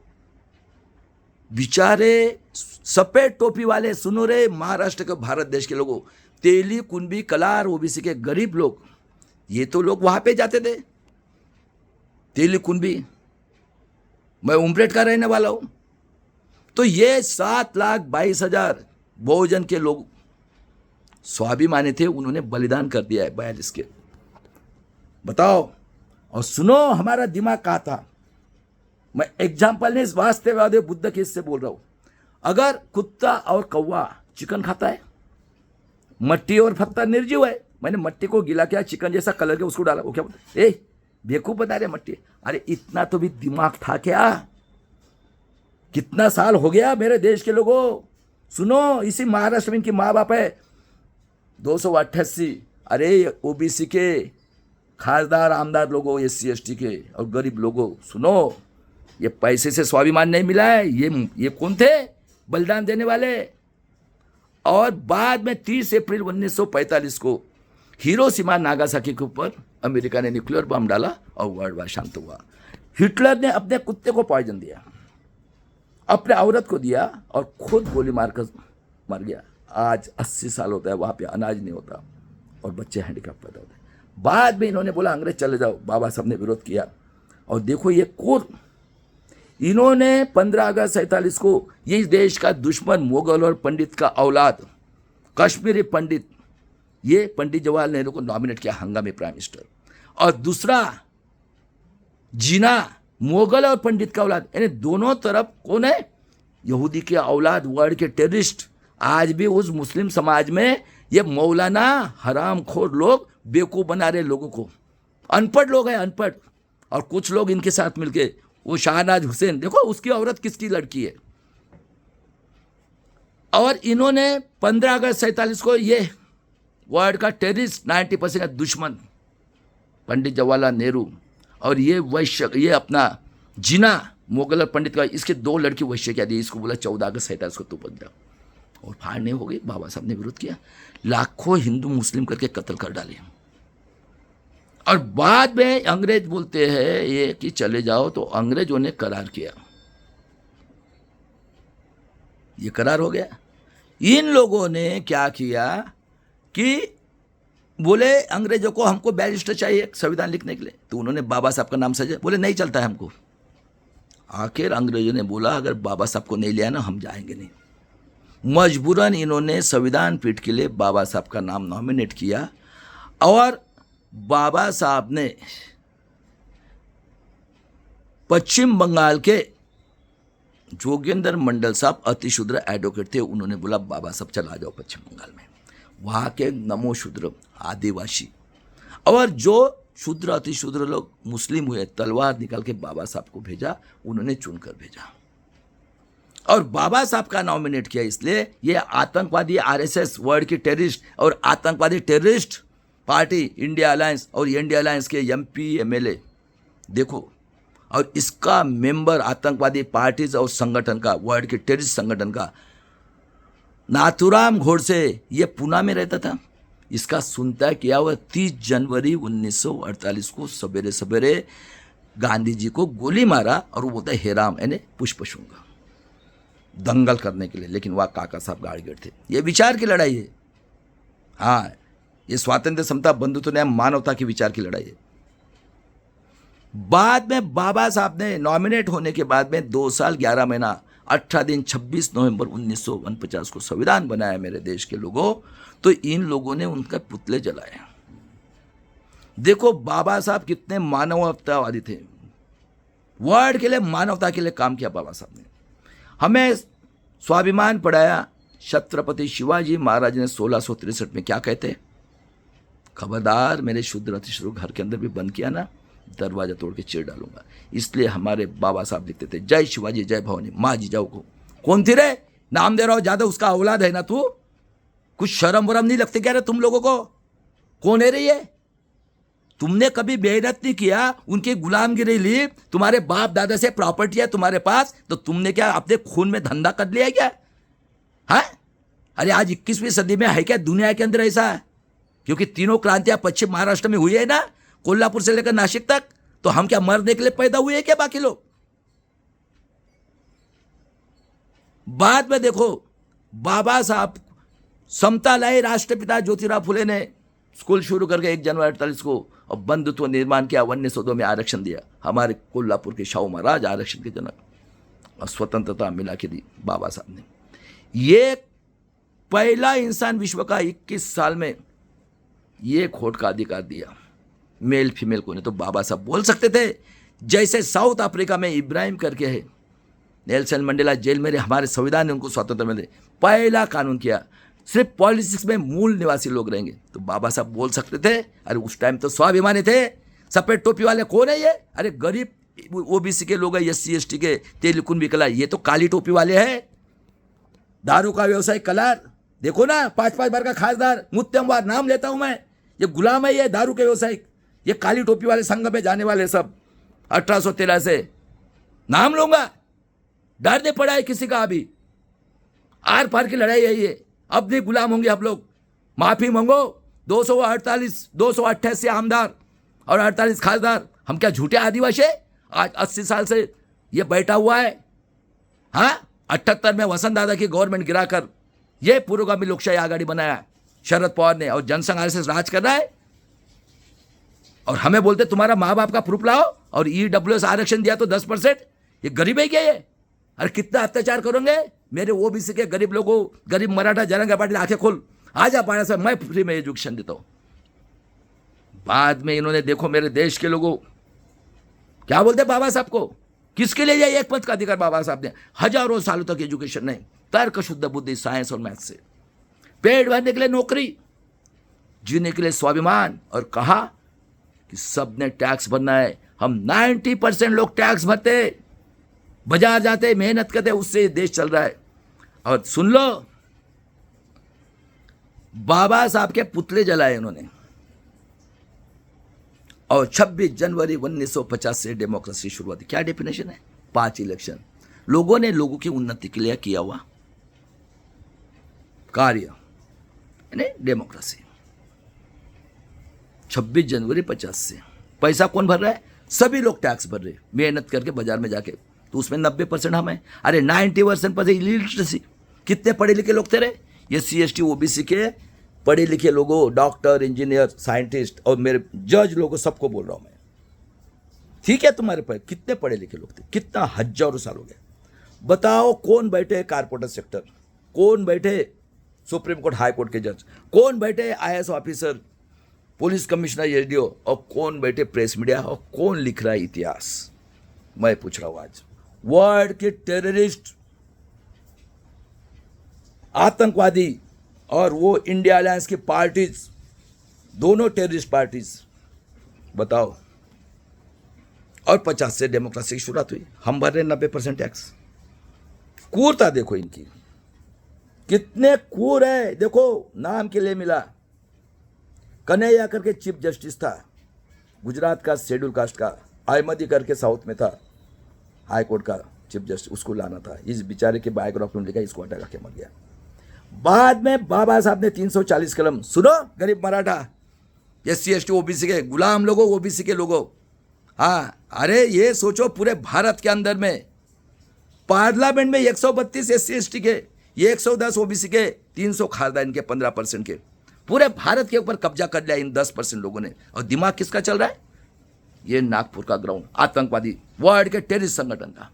बेचारे सफेद टोपी वाले, सुनो रे महाराष्ट्र के भारत देश के लोगों, तेली, कुंभी, कलार, OBC के गरीब लोग, ये तो लोग वहां पे जाते थे। तेली कुंभी, मैं उमरेड का रहने वाला हूं। तो ये 7,22,000 बहुजन के लोग स्वाभिमानी थे, उन्होंने बलिदान कर दिया है 42 के। बताओ, और सुनो हमारा दिमाग कहाँ था। मैं एग्जाम्पल नहीं, वास्तववादी बुद्ध के इससे बोल रहा हूं। अगर कुत्ता और कौवा चिकन खाता है, मट्टी और पत्थर निर्जीव है, मैंने मट्टी को गीला किया, चिकन जैसा कलर के उसको डाला, वो क्या बोलते, ए बेवकूफ बता रहे मट्टी। अरे इतना तो भी दिमाग था क्या। कितना साल हो गया मेरे देश के लोगों। सुनो, इसी महाराष्ट्र में इनकी माँ बाप है 288। अरे OBC के खासदार आमदार लोगों, SC ST के और गरीब लोगों, सुनो, ये पैसे से स्वाभिमान नहीं मिला है। ये कौन थे बलिदान देने वाले। और बाद में 30 अप्रैल 1945 को हिरोशिमा नागासाकी के ऊपर अमेरिका ने न्यूक्लियर बम डाला और वर्ल्ड वार शांत हुआ। हिटलर ने अपने कुत्ते को पॉइजन दिया, अपने औरत को दिया और खुद गोली मारकर मर गया। आज 80 साल होता है, वहां पे अनाज नहीं होता और बच्चे हैंडीकैप पैदा होते हैं। बाद में इन्होंने बोला अंग्रेज चले जाओ, बाबा साहब ने विरोध किया। और देखो ये कोर, इन्होंने 15 अगस्त 47 को ये देश का दुश्मन मुगल और पंडित का औलाद कश्मीरी पंडित, ये पंडित जवाहरलाल नेहरू को नॉमिनेट किया हंगामी प्राइम मिनिस्टर। और दूसरा जीना मुगल और पंडित का औलाद, यानी दोनों तरफ कौन है, यहूदी के औलाद, वर्ल्ड के टेररिस्ट। आज भी उस मुस्लिम समाज में ये मौलाना हरामखोर लोग बेवकूफ बना रहे लोगों को। अनपढ़ लोग हैं, अनपढ़। और कुछ लोग इनके साथ मिलके, वो शाहनाज हुसैन, देखो उसकी औरत किसकी लड़की है। और इन्होंने 15 अगस्त 47 को ये वर्ल्ड का टेररिस्ट 90% का दुश्मन पंडित जवाहरलाल नेहरू और ये वैश्य, ये अपना जिना मुगल और पंडित का, इसके 2 लड़की वैश्य क्या दी, इसको बोला 14 अगस्त 47 को तू बन जा। और फाड़ने हो गई, बाबा साहब ने विरोध किया, लाखों हिंदू मुस्लिम करके कत्ल कर डाले। और बाद में अंग्रेज बोलते हैं ये कि चले जाओ, तो अंग्रेजों ने करार किया, ये करार हो गया। इन लोगों ने क्या किया कि बोले अंग्रेजों को हमको बैरिस्टर चाहिए संविधान लिखने के लिए, तो उन्होंने बाबा साहब का नाम सजा, बोले नहीं चलता है हमको। आखिर अंग्रेजों ने बोला अगर बाबा साहब को नहीं लिया ना हम जाएंगे नहीं। मजबूरन इन्होंने संविधान पीठ के लिए बाबा साहब का नाम नॉमिनेट किया। और बाबा साहब ने पश्चिम बंगाल के जोगेंद्र मंडल साहब अतिशूद्र एडवोकेट थे। उन्होंने बोला बाबा साहब चला जाओ पश्चिम बंगाल में, वहाँ के नमो शूद्र आदिवासी और जो शूद्र अतिशूद्र लोग मुस्लिम हुए, तलवार निकाल के बाबा साहब को भेजा, उन्होंने चुनकर भेजा और बाबा साहब का नॉमिनेट किया। इसलिए ये आतंकवादी आरएसएस वर्ल्ड की टेररिस्ट और आतंकवादी टेररिस्ट पार्टी इंडिया अलायंस और इंडिया अलायंस के एमपी एमएलए देखो, और इसका मेंबर आतंकवादी पार्टीज और संगठन का, वर्ल्ड के टेररिस्ट संगठन का नाथुराम गोडसे, ये पूना में रहता था। इसका सुनता किया हुआ 30 जनवरी 1948 को सवेरे सवेरे गांधी जी को गोली मारा और वो बोलता है हेराम यानी पुष्पशुंग, दंगल करने के लिए। लेकिन वह काका साहब गाड़गेट थे। ये विचार की लड़ाई है। हाँ, ये स्वातंत्र्य, समता, बंधुत्व, न्याय, मानवता की विचार की लड़ाई है। बाद में बाबा साहब ने नॉमिनेट होने के बाद में 2 साल 11 महीना 18 दिन 26 नवंबर 1949 को संविधान बनाया मेरे देश के लोगों, तो इन लोगों ने उनका पुतले जलाए। देखो बाबा साहब कितने मानवतावादी थे, वर्ल्ड के लिए, मानवता के लिए काम किया बाबा साहब ने। हमें स्वाभिमान पढ़ाया। छत्रपति शिवाजी महाराज ने 1663 में क्या कहते, खबरदार मेरे शूद्र अतिशूद्र घर के अंदर भी बंद किया ना, दरवाजा तोड़ के चीर डालूंगा। इसलिए हमारे बाबा साहब लिखते थे जय शिवाजी जय भवानी माँ जीजाऊ को। कौन थी रे, नाम दे रहा हो ज्यादा, उसका औलाद है ना तू, कुछ शर्म वरम नहीं लगती क्या रे तुम लोगों को? कौन है रे ये? तुमने कभी मेहनत नहीं किया, उनकी गुलामगिरी ली, तुम्हारे बाप दादा से प्रॉपर्टी है तुम्हारे पास, तो तुमने क्या अपने खून में धंधा कर लिया क्या? हाँ, अरे आज 21वीं सदी में है क्या दुनिया के अंदर ऐसा? क्योंकि तीनों क्रांतियां पश्चिम महाराष्ट्र में हुई है ना, कोल्हापुर से लेकर नासिक तक, तो हम क्या मरने के लिए पैदा हुए हैं क्या बाकी लोग? बाद में देखो बाबा साहब समता लाई, राष्ट्रपिता ज्योतिराव फुले ने स्कूल शुरू करके 1 जनवरी 48 को और बंधुत्व निर्माण किया, 1902 में आरक्षण दिया। हमारे कोल्हापुर के शाहू महाराज आरक्षण के जनक, और स्वतंत्रता मिला के दी बाबा साहब ने। ये पहला इंसान विश्व का 21 साल में ये वोट का अधिकार दिया, मेल फीमेल को नहीं। तो बाबा साहब बोल सकते थे, जैसे साउथ अफ्रीका में इब्राहिम करके है, नेल्सन मंडेला जेल में रहे, हमारे संविधान ने उनको स्वतंत्रता मिले, पहला कानून किया सिर्फ पॉलिटिक्स में मूल निवासी लोग रहेंगे। तो बाबा साहब बोल सकते थे। अरे उस टाइम तो स्वाभिमानी थे। सफेद टोपी वाले कौन है ये? अरे गरीब ओबीसी के लोग हैं, SC ST के, तेलुकुन भी कला, ये तो काली टोपी वाले हैं। दारू का व्यवसाय कलार देखो ना, 5-5 बार का खासदार, मुत्तमवार नाम लेता हूं मैं, ये गुलाम है, ये दारू के व्यवसाय, ये काली टोपी वाले संघ में जाने वाले सब 1813 से नाम लूंगा, डर नहीं पड़ा है किसी का। अभी आर पार की लड़ाई है ये, अब नहीं गुलाम होंगे आप लोग। माफी मांगो। 288 आमदार और 48 खासदार, हम क्या झूठे आदिवासी? आज 80 साल से ये बैठा हुआ है। हाँ, 78 में वसंत दादा की गवर्नमेंट गिराकर ये पुरोगामी लोकशाही आघाड़ी बनाया शरद पवार ने, और जनसंघ RSS राज कर रहा है। और हमें बोलते तुम्हारा माँ बाप का प्रूफ लाओ, और EWS आरक्षण दिया तो 10%। ये गरीब है क्या ये? अरे कितना अत्याचार करोगे मेरे OBC के गरीब लोगों, गरीब मराठा जनांगा पाटिल, आंखें खोल, आजा पाड़ा साहब, मैं फ्री में एजुकेशन देता हूं। बाद में इन्होंने देखो मेरे देश के लोगों क्या बोलते बाबा साहब को, किसके लिए ये एक पद का अधिकार बाबा साहब ने? हजारों सालों तक एजुकेशन नहीं, तर्क शुद्ध बुद्धि, साइंस और मैथ से, पेट भरने के लिए नौकरी, जीने के लिए स्वाभिमान, और कहा कि सबने टैक्स भरना है। हम 90% लोग टैक्स भरते, बाजार जाते, मेहनत करते, उससे देश चल रहा है। और सुन लो, बाबा साहब के पुतले जलाए उन्होंने, और 26 जनवरी 1950 से डेमोक्रेसी शुरू हुई। क्या डेफिनेशन है? 5 इलेक्शन, लोगों ने लोगों की उन्नति के लिए किया हुआ कार्य, यानी डेमोक्रेसी। 26 जनवरी 50 से पैसा कौन भर रहा है? सभी लोग टैक्स भर रहे, मेहनत करके बाजार में जाके, तो उसमें 90% हम हैं। अरे 90% पर इलिटरेसी, कितने पढ़े लिखे लोग थे रे? ये SC ST OBC के पढ़े लिखे लोगों, डॉक्टर, इंजीनियर, साइंटिस्ट और मेरे जज लोगों, सबको बोल रहा हूं मैं। ठीक है, तुम्हारे पास कितने पढ़े लिखे लोग थे? कितना हजारों साल हो गए। बताओ कौन बैठे कारपोरेटर सेक्टर, कौन बैठे सुप्रीम कोर्ट हाई कोर्ट के जज, कौन बैठे IAS officer, police commissioner, SDO, और कौन बैठे प्रेस मीडिया, और कौन लिख रहा है इतिहास? मैं पूछ रहा हूं आज। वर्ल्ड के टेररिस्ट, आतंकवादी और वो इंडिया अलायंस की पार्टीज, दोनों टेररिस्ट पार्टीज, बताओ। और 50 से डेमोक्रेसी की शुरुआत हुई, हम भर रहे 90% टैक्स। कूरता देखो इनकी, कितने कूर है। देखो नाम के लिए मिला, कन्हैया करके चीफ जस्टिस था गुजरात का, शेड्यूल कास्ट का। अहमदी करके साउथ में था हाई कोर्ट का चीफ जस्टिस, उसको लाना था। इस बेचारे के बायोग्राफी में लिखा, इसको हटा के मर गया। बाद में बाबा साहब ने 340 कलम, सुनो गरीब मराठा, SC ST OBC के गुलाम लोगों, OBC के लोगों, हाँ, अरे ये सोचो पूरे भारत के अंदर में पार्लियामेंट में 132 SC ST के, ये 110 OBC के, 300 खारदान के, 15% के, पूरे भारत के ऊपर कब्जा कर लिया इन 10% लोगों ने। और दिमाग किसका चल रहा है? ये नागपुर का ग्राउंड, आतंकवादी वर्ल्ड के टेररिस्ट संगठन का।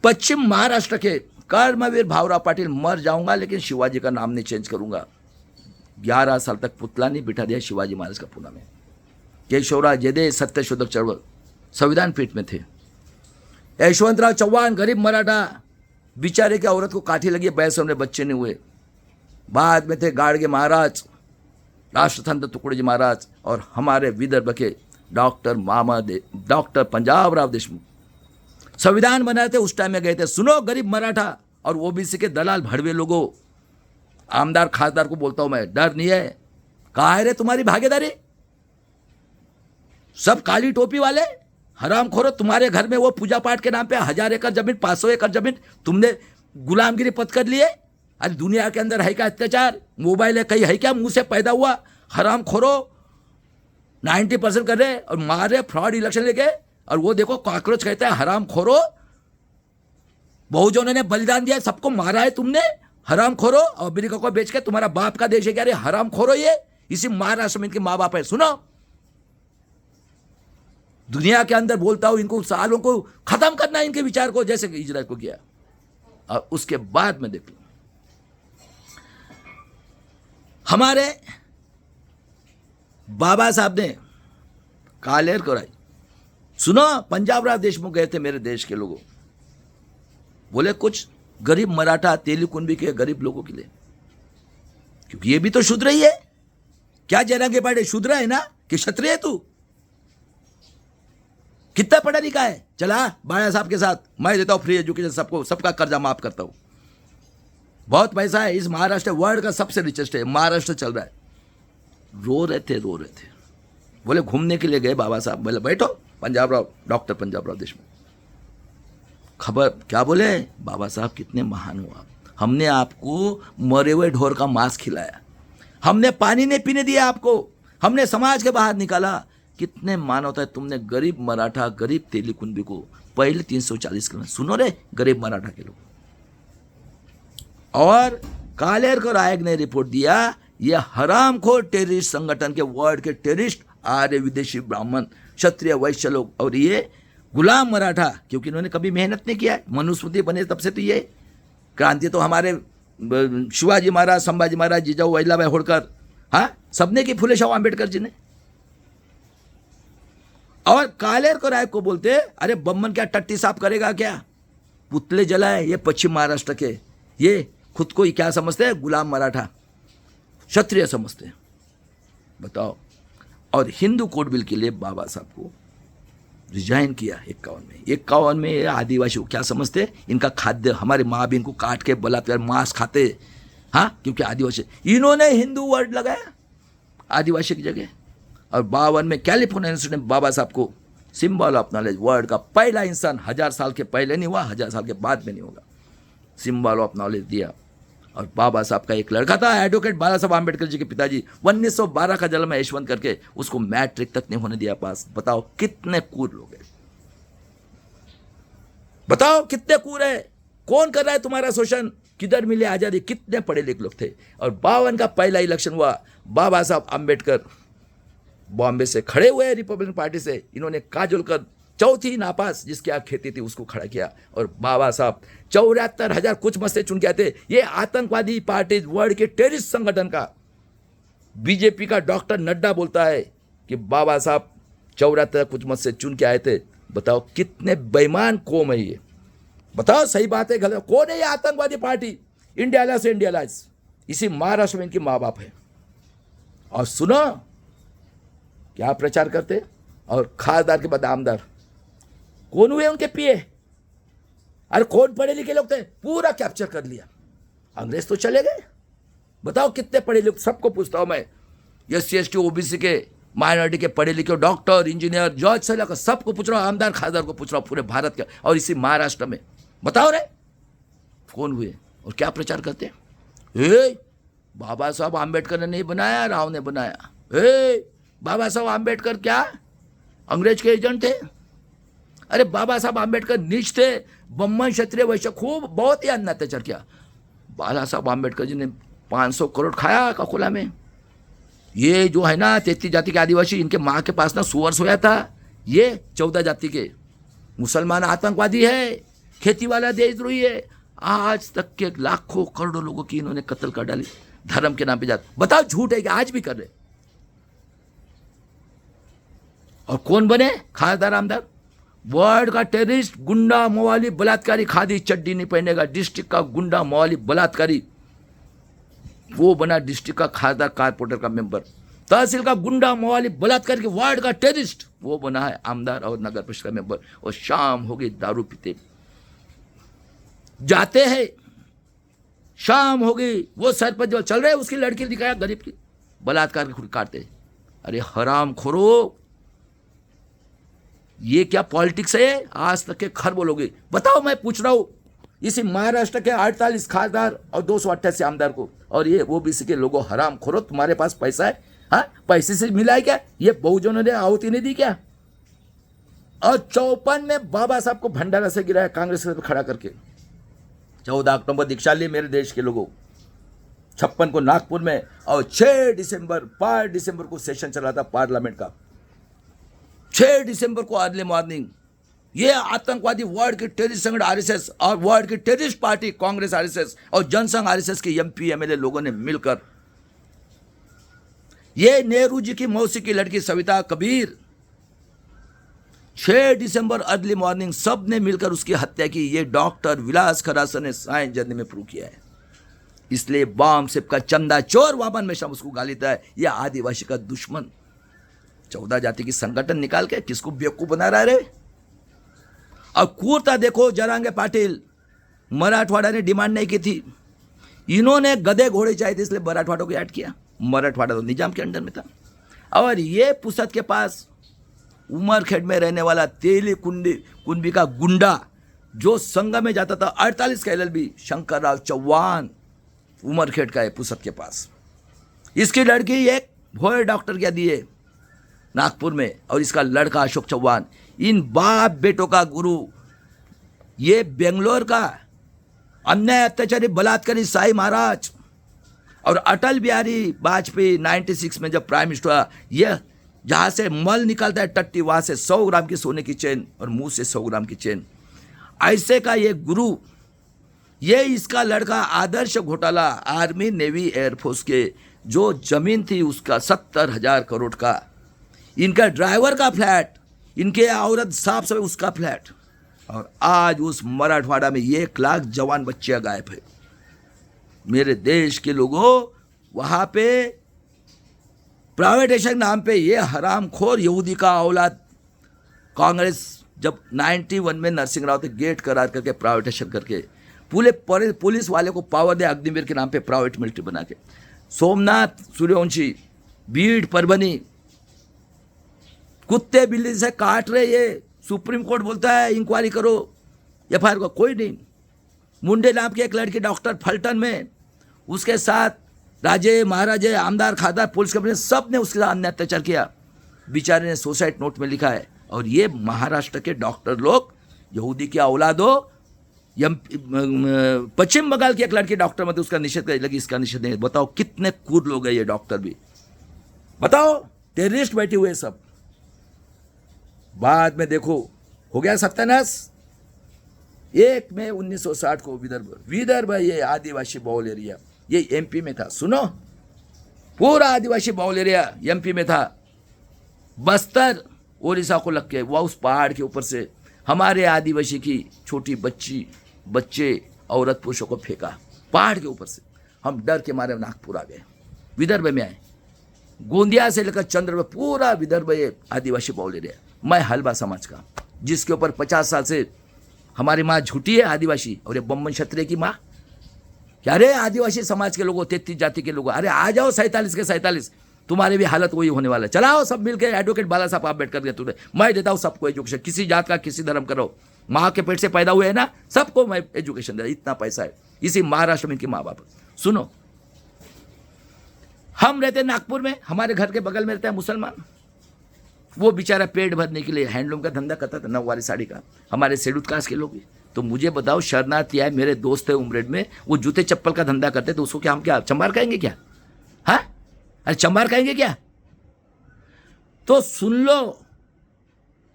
पश्चिम महाराष्ट्र के कर्मवीर भावराव पाटिल, मर जाऊंगा लेकिन शिवाजी का नाम नहीं चेंज करूंगा। 11 साल तक पुतला नहीं बिठा दिया शिवाजी महाराज का पुणे में। केशवराव जेदे सत्यशोधक चळवळ संविधान पीठ में थे। यशवंतराव चौहान गरीब मराठा, बेचारे की औरत को काठी लगी, 22 में बच्चे नहीं हुए। बाद में थे गाडगे महाराज, राष्ट्रसंत तुकडोजी महाराज, और हमारे विदर्भ के डॉक्टर पंजाबराव देशमुख संविधान बनाए थे, उस टाइम में गए थे। सुनो गरीब मराठा और OBC के दलाल भड़वे लोगों, आमदार खासदार को बोलता हूं मैं, डर नहीं है? कहाँ है रे तुम्हारी भागीदारी? सब काली टोपी वाले हरामखोरो, तुम्हारे घर में वो पूजा पाठ के नाम पे 1000 एकड़ जमीन, 500 एकड़ जमीन तुमने गुलामगिरी पद कर लिए। अरे दुनिया के अंदर है क्या अत्याचार? मोबाइल है कहीं है क्या? मुंह से पैदा हुआ हरामखोरो 90% कर रहे और मार रहे फ्रॉड इलेक्शन लेके। और वो देखो कॉकरोच कहता है हरामखोरो, बहुजनों ने बलिदान दिया, सबको मारा है तुमने हरामखोरो। और अमेरिका को बेच के तुम्हारा बाप का देश है क्या? अरे हरामखोरो, ये इसी महाराष्ट्र में इनके माँ बाप है। सुनो, दुनिया के अंदर बोलता हूं, इनको सालों को खत्म करना है, इनके विचार को, जैसे कि इजराइल को किया। और उसके बाद में देख लो, हमारे बाबा साहब ने कालेर कराई। सुनो, पंजाबराव देशमुख गए थे मेरे देश के लोगों, बोले कुछ गरीब मराठा तेलुकुंबी के गरीब लोगों के लिए, क्योंकि ये भी तो शूद्र ही है। क्या जयराम पाटिल शूद्र है ना कि क्षत्रिय है तू? कितना पढ़ा लिखा है? चला बाड़ा साहब के साथ, मैं देता हूं फ्री एजुकेशन सबको, सबका कर्जा माफ करता हूं। बहुत पैसा है इस महाराष्ट्र, वर्ल्ड का सबसे रिचेस्ट है महाराष्ट्र चल रहा है। रो रहे थे। बोले घूमने के लिए गए बाबा साहब, बोले बैठो, पंजाबराव, डॉक्टर पंजाबराव देशमुख। खबर क्या बोले? बाबा साहब कितने महान हो आप, हमने आपको मरे हुए ढोर का मांस खिलाया, हमने पानी नहीं पीने दिया आपको, हमने समाज के बाहर निकाला। कितने मानवता है तुमने गरीब मराठा, गरीब तेलुकुंबी को पहले 340 करोड़। सुनो रे गरीब मराठा के लोग। और कालेरकर आयोग ने रिपोर्ट दिया, ये हरामखोर टेररिस्ट संगठन के, वर्ल्ड के टेररिस्ट, आर्य विदेशी ब्राह्मण क्षत्रिय वैश्य लोग, और ये गुलाम मराठा, क्योंकि इन्होंने कभी मेहनत नहीं किया, मनुस्मृति बने तब से तो ये क्रांति तो हमारे शिवाजी महाराज, संभाजी महाराज, जिजाऊ वल्लभभाई होळकर, हाँ, सबने की, फुले शाह आंबेडकर जी ने। और कालेरकर आयोग को बोलते, अरे बम्मन क्या टट्टी साफ करेगा क्या? पुतले जलाए ये पश्चिम महाराष्ट्र के, ये खुद को ही क्या समझते हैं? गुलाम मराठा, क्षत्रिय समझते हैं। बताओ। और हिंदू कोड बिल के लिए बाबा साहब को रिजाइन किया 51 में। ये आदिवासी को क्या समझते? इनका खाद्य, हमारे माँ भी इनको काट के बलात्कार मांस खाते, हाँ, क्योंकि आदिवासी। इन्होंने हिंदू वर्ड लगाया आदिवासी की जगह। और 52 में कैलिफोर्निया इंस्टीट्यूट ने बाबा साहब को सिंबल ऑफ नॉलेज, वर्ल्ड का पहला इंसान, 1000 साल के पहले नहीं हुआ, 1000 साल के बाद में नहीं होगा, सिंबल ऑफ नॉलेज दिया। और बाबा साहब का एक लड़का था, एडवोकेट बाला साहब आम्बेडकर जी के पिताजी, 1912 का जन्म है यशवंत करके, उसको मैट्रिक तक नहीं होने दिया पास। बताओ कितने कूर लोग हैं, बताओ कितने कूर है। कौन कर रहा है तुम्हारा शोषण? किधर मिले आजादी? कितने पढ़े लिखे लोग थे। और 52 का पहला इलेक्शन हुआ, बाबा साहब आम्बेडकर बॉम्बे से खड़े हुए रिपब्लिकन पार्टी से, इन्होंने काजोलकर चौथी नापास जिसकी आग खेती थी उसको खड़ा किया। और बाबा साहब 74,000 कुछ मस्ते चुन के आए थे। ये आतंकवादी पार्टी, वर्ल्ड के टेररिस्ट संगठन का, बीजेपी का डॉक्टर नड्डा बोलता है कि बाबा साहब 74 कुछ मत से चुन के आए थे। बताओ कितने बेईमान कौम है ये, बताओ सही बात है गलत? कौन है ये आतंकवादी party? India alliance, India alliance, इसी महाराष्ट्र में इनके माँ बाप है। और सुनो क्या प्रचार करते, और खासदार के बाद आमदार कौन हुए उनके पीए? अरे कौन पढ़े लिखे लोग थे? पूरा कैप्चर कर लिया। अंग्रेज तो चले गए, बताओ कितने पढ़े लिखे? सबको पूछता हूं मैं, SC ST OBC के, माइनॉरिटी के पढ़े लिखे, डॉक्टर, इंजीनियर, जज से लेकर सबको पूछ रहा हूँ, आमदार खासदार को पूछ रहा हूँ, पूरे भारत का और इसी महाराष्ट्र में। बताओ रे कौन हुए और क्या प्रचार करते हैं? बाबा साहब आम्बेडकर ने नहीं बनाया, राव ने बनाया। बाबा साहब आम्बेडकर क्या अंग्रेज के एजेंट थे? अरे बाबा साहब आम्बेडकर नीच थे, ब्राह्मण, क्षत्रिय, वैश्य खूब बहुत ही अन्य अत्याचार किया। बाला साहब आम्बेडकर जी ने 500 करोड़ खाया अकोला में। ये जो है ना 33 जाति के आदिवासी, इनके माँ के पास ना सुअर सोया था। ये 14 जाति के मुसलमान आतंकवादी है, खेती वाला देशद्रोही है। आज तक के लाखों करोड़ों लोगों की इन्होंने कत्ल कर डाली धर्म के नाम पे जात। बताओ झूठ है कि आज भी कर रहे? और कौन बने खासदार आमदार? वर्ल्ड का टेररिस्ट, गुंडा, मवाली, बलात्कारी, खादी चड्डी नहीं पहनेगा, डिस्ट्रिक्ट का गुंडा, मवाली, बलात्कारी, वो बना डिस्ट्रिक्ट का खासदार, कारपोरेटर का मेंबर। तहसील का गुंडा, मवाली, बलात्कार के वर्ल्ड का टेररिस्ट, वो बना है आमदार और नगर परिषद का मेंबर। और शाम हो गई दारू पीते जाते हैं, शाम हो गई वो सरपंच जो चल रहे उसकी लड़की दिखाया गरीब की, बलात्कार की खुद काटते। अरे हराम खोरो, ये क्या पॉलिटिक्स है? आज तक के खरबों लोग। बताओ मैं पूछ रहा हूं इसी महाराष्ट्र के 48 खासदार और 288 आमदार को, और ये OBC के लोगों, हराम खोरो, तुम्हारे पास पैसा है? हाँ, पैसे से मिला है क्या? ये बहुजनों ने आहुति नहीं दी क्या? और 54 में बाबा साहब को भंडारा से गिराया कांग्रेस पे खड़ा करके। 14 अक्टूबर दीक्षा ली मेरे देश के लोगों, 56 को नागपुर में, और 5 दिसंबर को सेशन चला था पार्लियामेंट का। 6 दिसंबर को अर्ली मॉर्निंग ये आतंकवादी वर्ल्ड की टेररिस्ट संगठन RSS और वर्ल्ड की टेररिस्ट पार्टी कांग्रेस RSS और जनसंघ RSS के MP MLA लोगों ने मिलकर ये नेहरू जी की मौसी की लड़की सविता कबीर 6 दिसंबर अर्ली मॉर्निंग सब ने मिलकर उसकी हत्या की। ये डॉक्टर विलास खरासर ने साइंस जर्नी में प्रूव किया है। इसलिए बॉम्ब सिप का चंदा चोर वामन में उसको गाली देता है। यह आदिवासी का दुश्मन 14 जाति की संगठन निकाल के किसको बेवकूफ बना रहा है? और कूरता देखो जरांगे पाटिल, मराठवाड़ा ने डिमांड नहीं की थी, इन्होंने गधे घोड़े चाहिए थे इसलिए मराठवाड़ा को ऐड किया। मराठवाड़ा तो निजाम के अंडर में था। और ये पुसद के पास उमरखेड़ में रहने वाला तेली कुंडी का गुंडा जो संघ में जाता था 48 का LLB, शंकर राव चौहान उमरखेड़ का है पुसद के पास। इसकी लड़की एक भोए डॉक्टर क्या दिए नागपुर में, और इसका लड़का अशोक चौहान, इन बाप बेटों का गुरु। ये बेंगलोर का अन्याय अत्याचारी बलात्कारी साई महाराज और अटल बिहारी वाजपेयी 96 में जब प्राइम मिनिस्टर हुआ, यह जहाँ से मल निकलता है टट्टी, वहाँ से 100 ग्राम की सोने की चेन और मुंह से 100 ग्राम की चेन, ऐसे का ये गुरु। ये इसका लड़का आदर्श घोटाला, आर्मी नेवी एयरफोर्स के जो जमीन थी उसका 70,000 करोड़ का, इनका ड्राइवर का फ्लैट, इनके औरत साफ सफाई उसका फ्लैट। और आज उस मराठवाड़ा में 1 लाख जवान बच्चे गायब है। मेरे देश के लोगों, वहाँ पे प्राइवेटाइजेशन नाम पे ये हरामखोर यहूदी का औलाद, कांग्रेस जब 91 में नरसिंह राव थे गेट करार करके प्राइवेटाइजेशन करके पूरे पुलिस वाले को पावर दे, अग्निवीर के नाम पे प्राइवेट मिलिट्री बना के, सोमनाथ सूर्यवंशी, बीड, परभनी, कुत्ते बिल्ली से काट रहे। ये सुप्रीम कोर्ट बोलता है इंक्वायरी करो, FIR को कोई नहीं। मुंडे नाम की एक लड़की डॉक्टर फलटन में, उसके साथ राजे महाराजे आमदार खासदार पुलिस कंपनी सब ने उसके साथ अन्य अत्याचार किया। बेचारे ने सुसाइड नोट में लिखा है। और ये महाराष्ट्र के डॉक्टर लोग यहूदी की औलाद हो। पश्चिम बंगाल की एक लड़की डॉक्टर में उसका निषेध कर लगी, इसका निषेध नहीं। बताओ कितने क्रूर लोग हैं ये डॉक्टर भी। बताओ टेररिस्ट बैठे हुए सब। बाद में देखो हो गया सत्यानाश। 1 मई 1960 को विदर्भ ये आदिवासी बहुल एरिया, ये MP में था। सुनो, पूरा आदिवासी बहुल एरिया MP में था। बस्तर ओडिशा को लग के वह उस पहाड़ के ऊपर से हमारे आदिवासी की छोटी बच्चे औरत पुरुषों को फेंका पहाड़ के ऊपर से। हम डर के मारे नागपुर आ गए, विदर्भ में आए। गोंदिया से लेकर चंद्र में पूरा विदर्भ ये आदिवासी बाउल एरिया। मैं हलबा समाज का, जिसके ऊपर 50 साल से हमारी माँ झूठी है आदिवासी, और ये बम्बन क्षत्रिय की माँ। क्या अरे आदिवासी समाज के लोगों, 33 जाति के लोगों, अरे आ जाओ 47 के 47, तुम्हारे भी हालत वही होने वाला है। चलाओ सब मिलकर, एडवोकेट बाला साहब आम्बेडकर के तुम्हें मैं देता हूँ सबको एजुकेशन, किसी जात का किसी धर्म का रहो, माँ के पेट से पैदा हुए है ना, सबको मैं एजुकेशन दे, इतना पैसा है। इसी महाराष्ट्र में इनके माँ बाप। सुनो, हम रहते हैं नागपुर में, हमारे घर के बगल में रहता है मुसलमान, वो बेचारा पेट भरने के लिए हैंडलूम का धंधा करता था, नौवारी साड़ी का। हमारे शेड्यूल कास्ट के लोग भी। तो मुझे बताओ, शरणार्थी आए, मेरे दोस्त है उमरेड में, वो जूते चप्पल का धंधा करते, तो उसको क्या हम क्या चंबार कहेंगे क्या? हाँ, अरे चंबार कहेंगे क्या? तो सुन लो,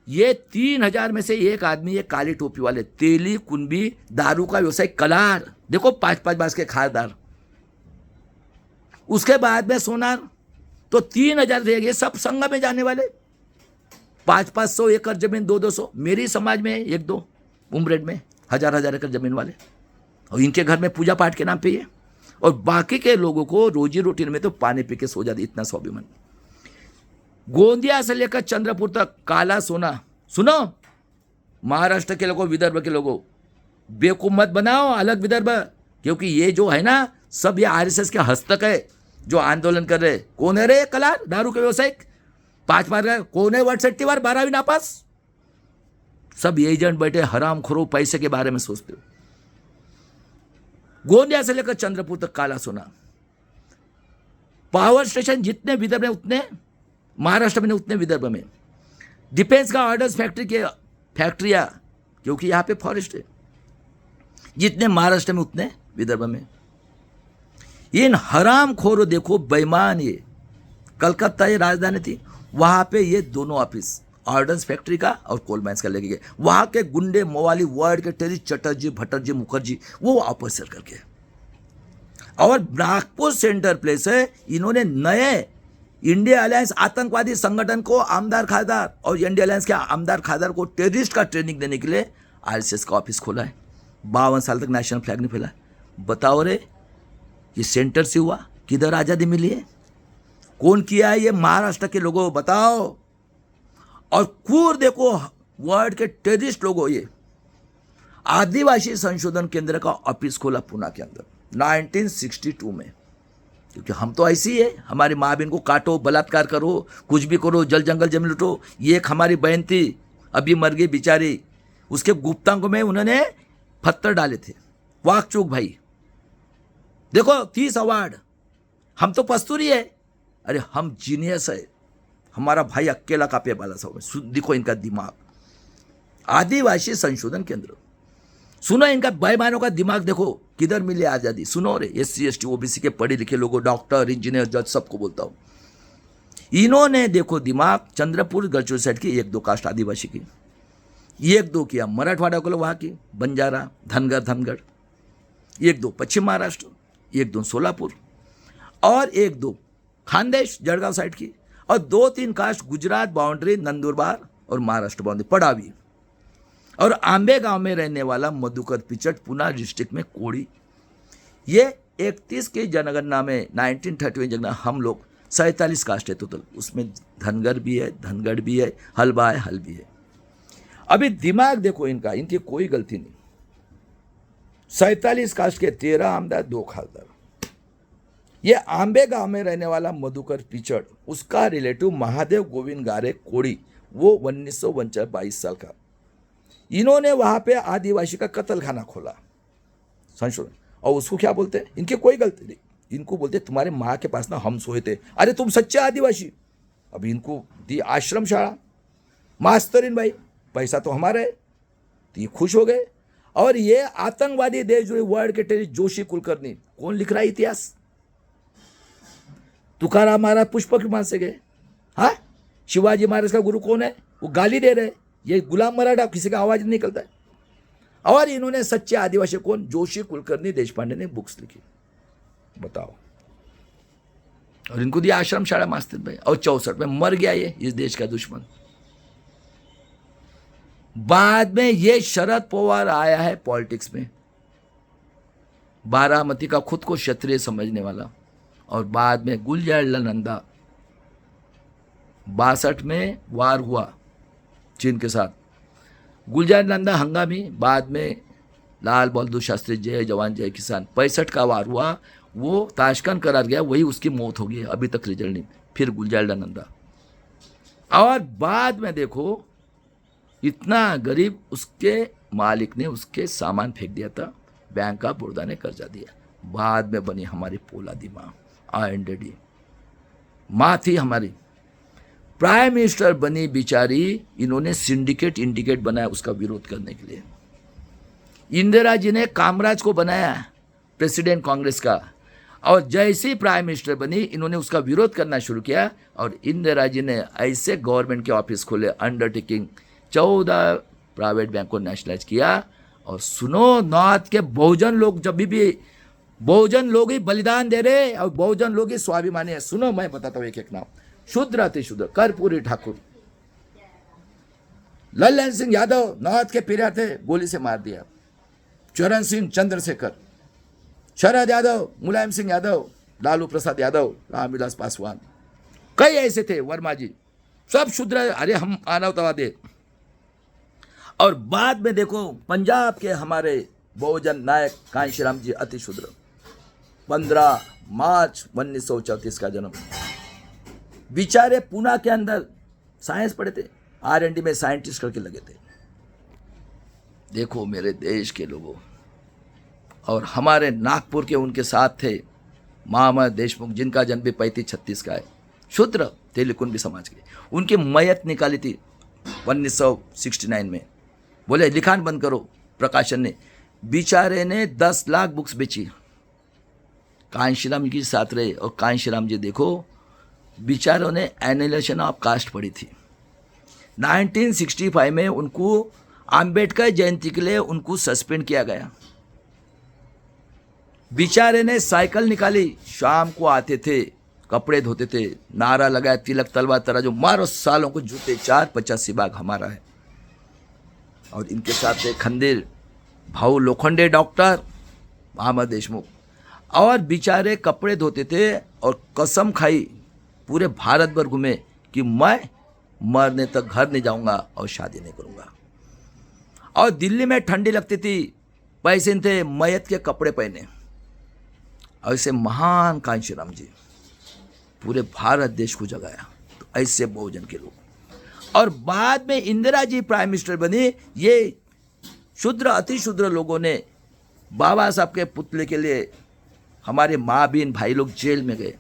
ये 3000 में से एक आदमी, ये काली टोपी वाले, तेली कुंभी दारू का व्यवसाय, कलार, देखो 5-5 बास के खारदार, उसके बाद में सोनार, तो 3000 रह गए सब संघ में जाने वाले। 500-500 एकड़ जमीन, 200-200 मेरी समाज में 1-2, उमरेड में 1000-1000 एकड़ जमीन वाले, और इनके घर में पूजा पाठ के नाम पे ये, और बाकी के लोगों को रोजी रोटी में तो पानी पी के सो जाती, इतना स्वाभिमान। गोंदिया से लेकर चंद्रपुर तक काला सोना। सुनो, महाराष्ट्र के लोगों, विदर्भ के लोगों, बेवकूफ मत बनाओ अलग विदर्भ, क्योंकि ये जो है ना, सब ये आरएसएस के हस्तक है जो आंदोलन कर रहे। कौन है रे कलार, दारू के व्यवसायिक, 5 बार गए, कौन है 68 बार 12वीं नापास? सब एजेंट बैठे, हराम खोरो, पैसे के बारे में सोचते हो। गोंदिया से लेकर चंद्रपुर तक काला सोना। पावर स्टेशन जितने विदर्भ में उतने महाराष्ट्र में, उतने विदर्भ में। डिफेंस का ऑर्डर्स फैक्ट्रियां, क्योंकि यहां पे फॉरेस्ट है, जितने महाराष्ट्र में उतने विदर्भ में। इन हराम खोरो देखो बेईमान, ये कलकत्ता ये राजधानी थी, वहां पे ये दोनों ऑफिस ऑर्डर्स फैक्ट्री का और कोल माइंस का लेके गए। वहां के गुंडे मवाली वर्ड के टेरी चटर्जी भट्टर्जी मुखर्जी वो ऑफिसर करके, और नागपुर सेंटर प्लेस है। इन्होंने नए इंडिया अलायंस आतंकवादी संगठन को आमदार खासदार, और इंडिया अलायंस के आमदार खासदार को टेररिस्ट का ट्रेनिंग देने के लिए आरएसएस का ऑफिस खोला है। 52 साल तक नेशनल फ्लैग नहीं फैला। बताओ रे, ये सेंटर से हुआ, किधर आज़ादी मिली है? कौन किया है? ये महाराष्ट्र के लोगों, बताओ। और कूर देखो, वर्ल्ड के टेररिस्ट लोगों, ये आदिवासी संशोधन केंद्र का ऑफिस खोला पुणे के अंदर 1962 में। क्योंकि हम तो ऐसी है, हमारी माँ बहन को काटो, बलात्कार करो, कुछ भी करो, जल जंगल जमीन लूटो। ये एक हमारी बहन थी, अभी मर गई बेचारी, उसके गुप्तांग में उन्होंने पत्थर डाले थे, वाकचूक भाई। देखो 30 अवार्ड। हम तो पस्तूरी है, अरे हम जीनियस है। हमारा भाई अकेला कापे बाला साहब, देखो इनका दिमाग। आदिवासी संशोधन केंद्र, सुनो इनका बेईमानों का दिमाग, देखो किधर मिले आज़ादी। सुनो रे, SC ST OBC के पढ़े लिखे लोगों, डॉक्टर इंजीनियर जज सबको बोलता हूँ, इन्होंने देखो दिमाग, चंद्रपुर गढ़चिरोली साइड की 1-2 कास्ट आदिवासी की, 1-2 किया मराठवाड़ा को, वहाँ की बंजारा धनगढ़, 1-2 पश्चिम महाराष्ट्र, 1-2 सोलापुर, और 1-2 खानदेश जळगाव साइड की, और 2-3 कास्ट गुजरात बाउंड्री, नंदुरबार और महाराष्ट्र बाउंड्री पड़ावी, और आंबे गांव में रहने वाला मधुकर पिचट, पुणे डिस्ट्रिक्ट में कोड़ी। ये 31 की जनगणना में 1931 जनगणना हम लोग 47 कास्ट है टोटल, उसमें धनगर भी है, धनगढ़ भी है, हलबा है, हल भी है। अभी दिमाग देखो इनका, इनकी कोई गलती नहीं। 47 कास्ट के 13 आमदार, 2 खासदार। ये आंबे गांव में रहने वाला मधुकर पिचड़, उसका रिलेटिव महादेव गोविंद गारे कोड़ी, वो 1949 22 साल का। इन्होंने वहां पे आदिवासी का कत्ल खाना खोला संशोधन, और उसको क्या बोलते हैं? इनकी कोई गलती नहीं, इनको बोलते तुम्हारे माँ के पास ना हम सोए थे, अरे तुम सच्चे आदिवासी। अभी इनको दी आश्रम शाला, मास्तरीन भाई, पैसा तो हमारा है, तो ये खुश हो गए। और ये आतंकवादी देशद्रोही वर्ड के टेररिस्ट जोशी कुलकर्णी, कौन लिख रहा है इतिहास? तुकाराम महाराज पुष्पक विमान से गए। हाँ, शिवाजी महाराज का गुरु कौन है? वो गाली दे रहे, ये गुलाम मराठा, किसी का आवाज नहीं निकलता है। और इन्होंने सच्चे आदिवासी कौन? जोशी कुलकर्णी देशपांडे ने बुक्स लिखी, बताओ। और इनको दिया आश्रम शाला मास्टर भाई, और 64 में मर गया ये इस देश का दुश्मन। बाद में ये शरद पवार आया है पॉलिटिक्स में, बारामती का खुद को क्षत्रिय समझने वाला, और बाद में गुलजारीलाल नंदा 62 में वार हुआ चीन के साथ, गुलजारीलाल नंदा हंगामी, बाद में लाल बहादुर शास्त्री जय जवान जय किसान 65 का वार हुआ, वो ताशकंद करार गया, वही उसकी मौत हो गई, अभी तक रिजल्ट नहीं। फिर गुलजारीलाल नंदा, और बाद में देखो इतना गरीब, उसके मालिक ने उसके सामान फेंक दिया था, बैंक ऑफ बड़ौदा ने कर्जा दिया, बाद में बनी हमारी पोलादी माँ INDD माँ थी हमारी, प्राइम मिनिस्टर बनी बेचारी, इन्होंने सिंडिकेट इंडिकेट बनाया उसका विरोध करने के लिए। इंदिरा जी ने कामराज को बनाया प्रेसिडेंट कांग्रेस का, और जैसे ही प्राइम मिनिस्टर बनी इन्होंने उसका विरोध करना शुरू किया, और इंदिरा जी ने ऐसे गवर्नमेंट के ऑफिस खोले, अंडरटेकिंग 14 प्राइवेट बैंक को नेशनलाइज किया। और सुनो, नॉर्थ के बहुजन लोग जब भी बहुजन लोग ही बलिदान दे रहे और बहुजन लोग ही स्वाभिमानी है। सुनो, मैं बताता हूँ एक एक नाम, शूद्र अति शूद्र, कर्पूरी ठाकुर, लल्लन सिंह यादव नॉर्थ के पीरा थे, गोली से मार दिया, चरण सिंह चंद्रशेखर, शरद यादव, मुलायम सिंह यादव, लालू प्रसाद यादव, रामविलास पासवान, कई ऐसे थे, वर्मा जी, सब शूद्र। अरे हम मानवतावादी। और बाद में देखो पंजाब के हमारे बहुजन नायक कांशीराम जी अति शूद्र, 15 मार्च 1934 का जन्म, बेचारे पूना के अंदर साइंस पढ़े थे, R&D में साइंटिस्ट करके लगे थे। देखो मेरे देश के लोगों, और हमारे नागपुर के उनके साथ थे महामहिम देशमुख, जिनका जन्म भी 35-36 का है, शूद्र तेलुकुंबी समाज के, उनकी मैयत निकाली थी 1969 में, बोले लिखान बंद करो, प्रकाशन ने, बेचारे ने 10 लाख बुक्स बेची, कांशीराम जी के साथ रहे। और कांशीराम जी देखो, बेचारों ने एनालिसिस ऑफ कास्ट पढ़ी थी। 1965 में उनको आम्बेडकर जयंती के लिए उनको सस्पेंड किया गया। बेचारे ने साइकिल निकाली, शाम को आते थे, कपड़े धोते थे, नारा लगाया, तिलक तलवार तराजू, मारो सालों को जूते, 485 बाग हमारा है। और इनके साथ थे खंदेर भाऊ लोखंडे, डॉक्टर महामहिम देशमुख, और बेचारे कपड़े धोते थे और कसम खाई, पूरे भारत भर घूमे कि मैं मरने तक घर नहीं जाऊंगा और शादी नहीं करूंगा। और दिल्ली में ठंडी लगती थी, पैसे नहीं थे, मैयत के कपड़े पहने। ऐसे महान कांशीराम जी पूरे भारत देश को जगाया। तो ऐसे बहुजन के लोग, और बाद में इंदिरा जी प्राइम मिनिस्टर बनी, ये शूद्र अति शूद्र लोगों ने बाबा साहब के पुतले के लिए हमारे माँ बहन भाई लोग जेल में गए।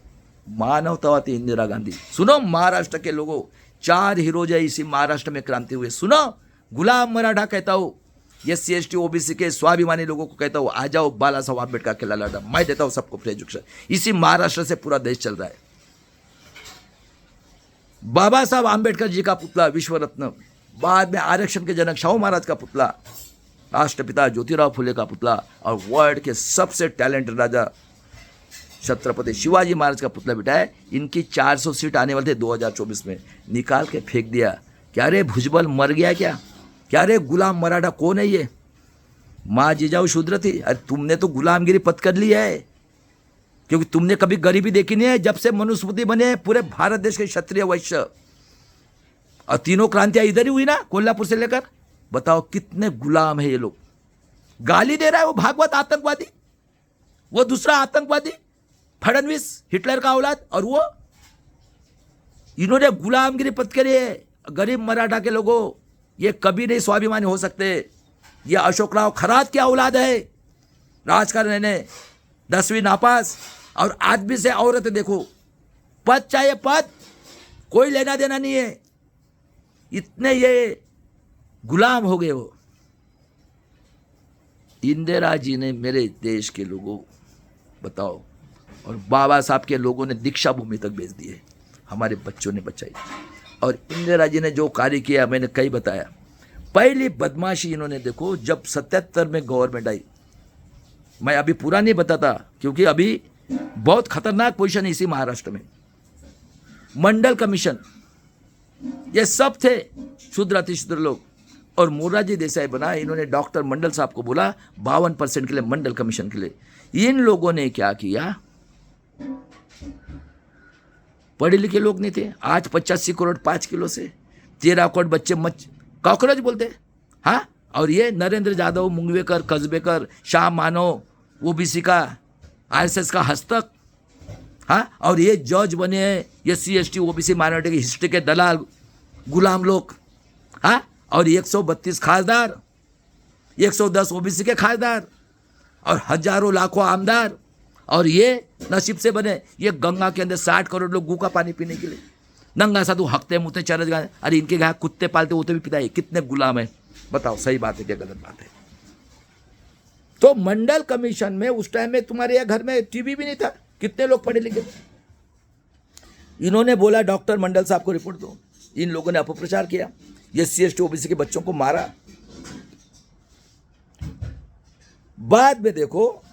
मानवतावादी इंदिरा गांधी। सुनो महाराष्ट्र के लोगों, 4 हीरोज है इसी महाराष्ट्र में क्रांति हुए। सुनो, गुलाम मराठा कहता हूँ, SC ST OBC के स्वाभिमानी लोगों को कहता हूँ, आ जाओ बाला साहब आम्बेडकर के लाला, मैं देता हूँ सबको फ्री एजुकेशन। इसी महाराष्ट्र से पूरा देश चल रहा है। बाबा साहब आम्बेडकर जी का पुतला विश्व रत्न, बाद में आरक्षण के जनक शाहू महाराज का पुतला, राष्ट्रपिता ज्योतिराव फुले का पुतला, और वर्ल्ड के सबसे टैलेंटेड राजा छत्रपति शिवाजी महाराज का पुतला बिठाए। इनकी 400 सीट आने वाले थे 2024 में, निकाल के फेंक दिया। क्या रे भुजबल मर गया क्या? क्या रे गुलाम मराठा कौन है ये? माँ जीजाऊ शूद्र थी। अरे तुमने तो गुलामगिरी पद कर ली है, क्योंकि तुमने कभी गरीबी देखी नहीं है। जब से मनुस्मृति बने पूरे भारत देश के क्षत्रिय वैश्य, और तीनों क्रांतियां इधर ही हुई ना, कोल्हापुर से लेकर। बताओ कितने गुलाम है ये लोग। गाली दे रहा है वो भागवत आतंकवादी, वो दूसरा आतंकवादी फडणवीस हिटलर का औलाद, और वो इन्होंने गुलामगिरी पद करी है। गरीब मराठा के लोगों, ये कभी नहीं स्वाभिमानी हो सकते। ये अशोकराव खरात की औलाद है। राजकारण ने 10वीं नापास, और आदमी से औरत देखो, पद चाहिए पद, कोई लेना देना नहीं है। इतने ये गुलाम हो गए हो। इंदिरा जी ने मेरे देश के लोगों, बताओ, और बाबा साहब के लोगों ने दीक्षा भूमि तक भेज दिए, हमारे बच्चों ने बचाई। और इंदिरा जी ने जो कार्य किया मैंने कई बताया। पहली बदमाशी इन्होंने देखो, जब 77 में गवर्नमेंट आई, मैं अभी पूरा नहीं बताता क्योंकि अभी बहुत खतरनाक पोजीशन है इसी महाराष्ट्र में। मंडल कमीशन, ये सब थे शूद्र अतिशूद्र लोग। और मोरारजी देसाई बना, इन्होंने डॉक्टर मंडल साहब को बोला 52% के लिए मंडल कमीशन के लिए। इन लोगों ने क्या किया, पढ़े लिखे लोग नहीं थे, आज 85 करोड़ 5 किलो से 13 करोड़ बच्चे कॉकरोच बोलते। हाँ, और ये नरेंद्र यादव, मुंगवेकर, कस्बेकर, शाह मानव, ओबीसी का, आरएसएस का हस्तक। हाँ, और ये जज बने हैं, ये SC/ST ओबीसी माइनॉरिटी की हिस्ट्री के दलाल गुलाम लोग। हाँ, और 132 खासदार, 110 ओबीसी के खासदार और हजारों लाखों आमदार। और ये नसीब से बने, ये गंगा के अंदर 60 करोड़ लोग गू का पानी पीने के लिए नंगा साधु हकते मुते चरस गए। अरे इनके यहाँ कुत्ते पालते होते भी पिता है, कितने गुलाम है, बताओ सही बात है क्या गलत बात है। तो मंडल कमीशन में उस टाइम में तुम्हारे यहाँ घर में टीवी भी नहीं था, कितने लोग पढ़े लिखे थे। इन्होंने बोला डॉक्टर मंडल साहब को रिपोर्ट दो, इन लोगों ने अपप्रचार किया, SC/ST ओबीसी के बच्चों को मारा। बाद में देखो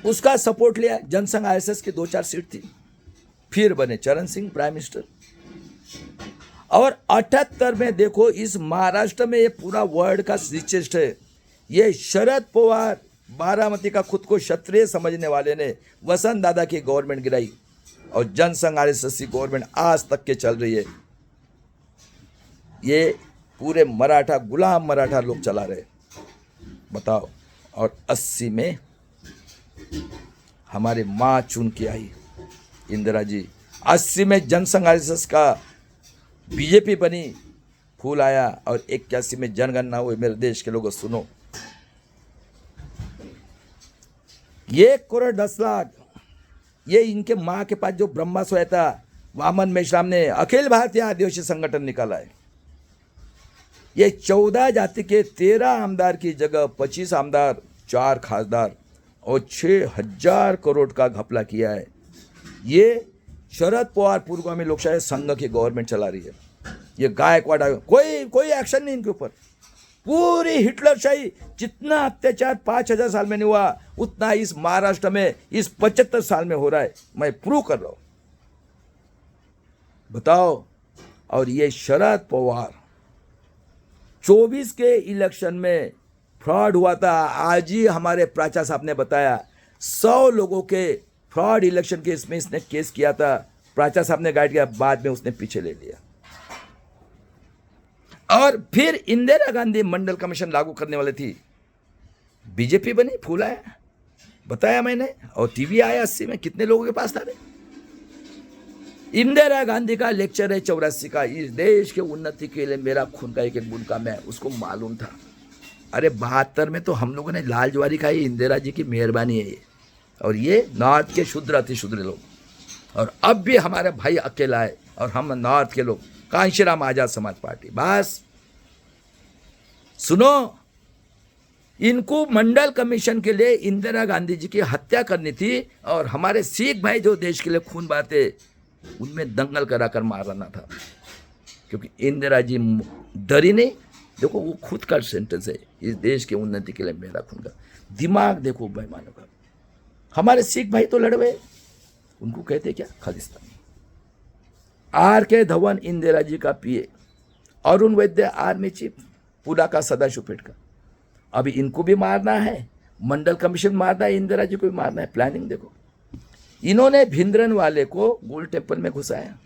उसका सपोर्ट लिया, जनसंघ आरएसएस की 2-4 सीट थी, फिर बने चरण सिंह प्राइम मिनिस्टर। और 78 में देखो इस महाराष्ट्र में ये पूरा वर्ल्ड का रिचेस्ट है, ये शरद पवार बारामती का खुद को क्षत्रिय समझने वाले ने वसंत दादा की गवर्नमेंट गिराई और जनसंघ आरएसएस की गवर्नमेंट आज तक के चल रही है। ये पूरे मराठा गुलाम मराठा लोग चला रहे, बताओ। और 80 में हमारे माँ चुन के आई इंदिरा जी, 80 में जनसंघ आरएसएस का बीजेपी बनी, फूल आया। और 81 में जनगणना हुई। मेरे देश के लोगों सुनो, 1 करोड़ 10 लाख ये इनके माँ के पास जो ब्रह्मा सोया था, वामन मेश्राम ने अखिल भारतीय आदिवासी संगठन निकाला है। ये 14 जाति के 13 आमदार की जगह 25 आमदार, 4 खासदार और 6000 करोड़ का घपला किया है। ये शरद पवार पूर्वगामी लोकशाही संघ की गवर्नमेंट चला रही है। ये गायकवाड़ कोई एक्शन नहीं इनके ऊपर। पूरी हिटलरशाही, जितना अत्याचार 5000 साल में नहीं हुआ उतना इस महाराष्ट्र में इस 75 साल में हो रहा है, मैं प्रूव कर रहा हूं, बताओ। और ये शरद पवार 24 के इलेक्शन में फ्रॉड हुआ था। आज ही हमारे प्राचा साहब ने बताया 100 लोगों के फ्रॉड इलेक्शन के इसमें इसने केस किया था। प्राचा साहब ने गाइड किया, बाद में उसने पीछे ले लिया। और फिर इंदिरा गांधी मंडल कमीशन लागू करने वाली थी, बीजेपी बनी, फूल आया, बताया मैंने। और टीवी आया 80 में, कितने लोगों के पास था रे? इंदिरा गांधी का लेक्चर है 84 का, इस देश के उन्नति के लिए मेरा खून का एक बूंद का मैं, उसको मालूम था। अरे 72 में तो हम लोगों ने लाल ज्वारी खाई, इंदिरा जी की मेहरबानी है ये। और ये नॉर्थ के शुद्र अति शुद्र लोग, और अब भी हमारा भाई अकेला है और हम नॉर्थ के लोग, कांशीराम आजाद समाज पार्टी। बस सुनो, इनको मंडल कमीशन के लिए इंदिरा गांधी जी की हत्या करनी थी और हमारे सिख भाई जो देश के लिए खून बहाते उनमें दंगल कराकर मारना था, क्योंकि इंदिरा जी डरी नहीं। देखो वो खुद का सेंटेंस है, इस देश के उन्नति के लिए मेरा खून का। दिमाग देखो बेईमानों का। हमारे सिख भाई तो लड़वे, उनको कहते क्या, खालिस्तानी। RK धवन इंदिरा जी का PA, अरुण वैद्य आर्मी चीफ, पूरा का सदाशिव पेट का। अभी इनको भी मारना है, मंडल कमीशन मारना है, इंदिरा जी को भी मारना है। प्लानिंग देखो, इन्होंने भिंद्रन वाले को गोल टेम्पल में घुसाया,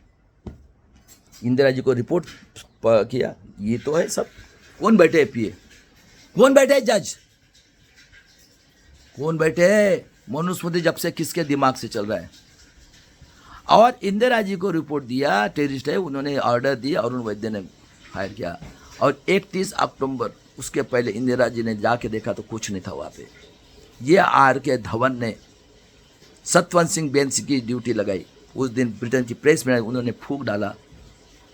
इंदिरा जी को रिपोर्ट किया। ये तो है सब। कौन बैठे है PA, कौन बैठे है जज, कौन बैठे है? मनुस्मृति जब से किसके दिमाग से चल रहा है? और इंदिरा जी को रिपोर्ट दिया, टेररिस्ट है, उन्होंने ऑर्डर दिया, अरुण वैद्य ने फायर किया। और 31 अक्टूबर उसके पहले इंदिरा जी ने जाके देखा तो कुछ नहीं था वहाँ पे। ये RK धवन ने सतवंत सिंह बेंस की ड्यूटी लगाई। उस दिन ब्रिटेन की प्रेस में उन्होंने फूंक डाला।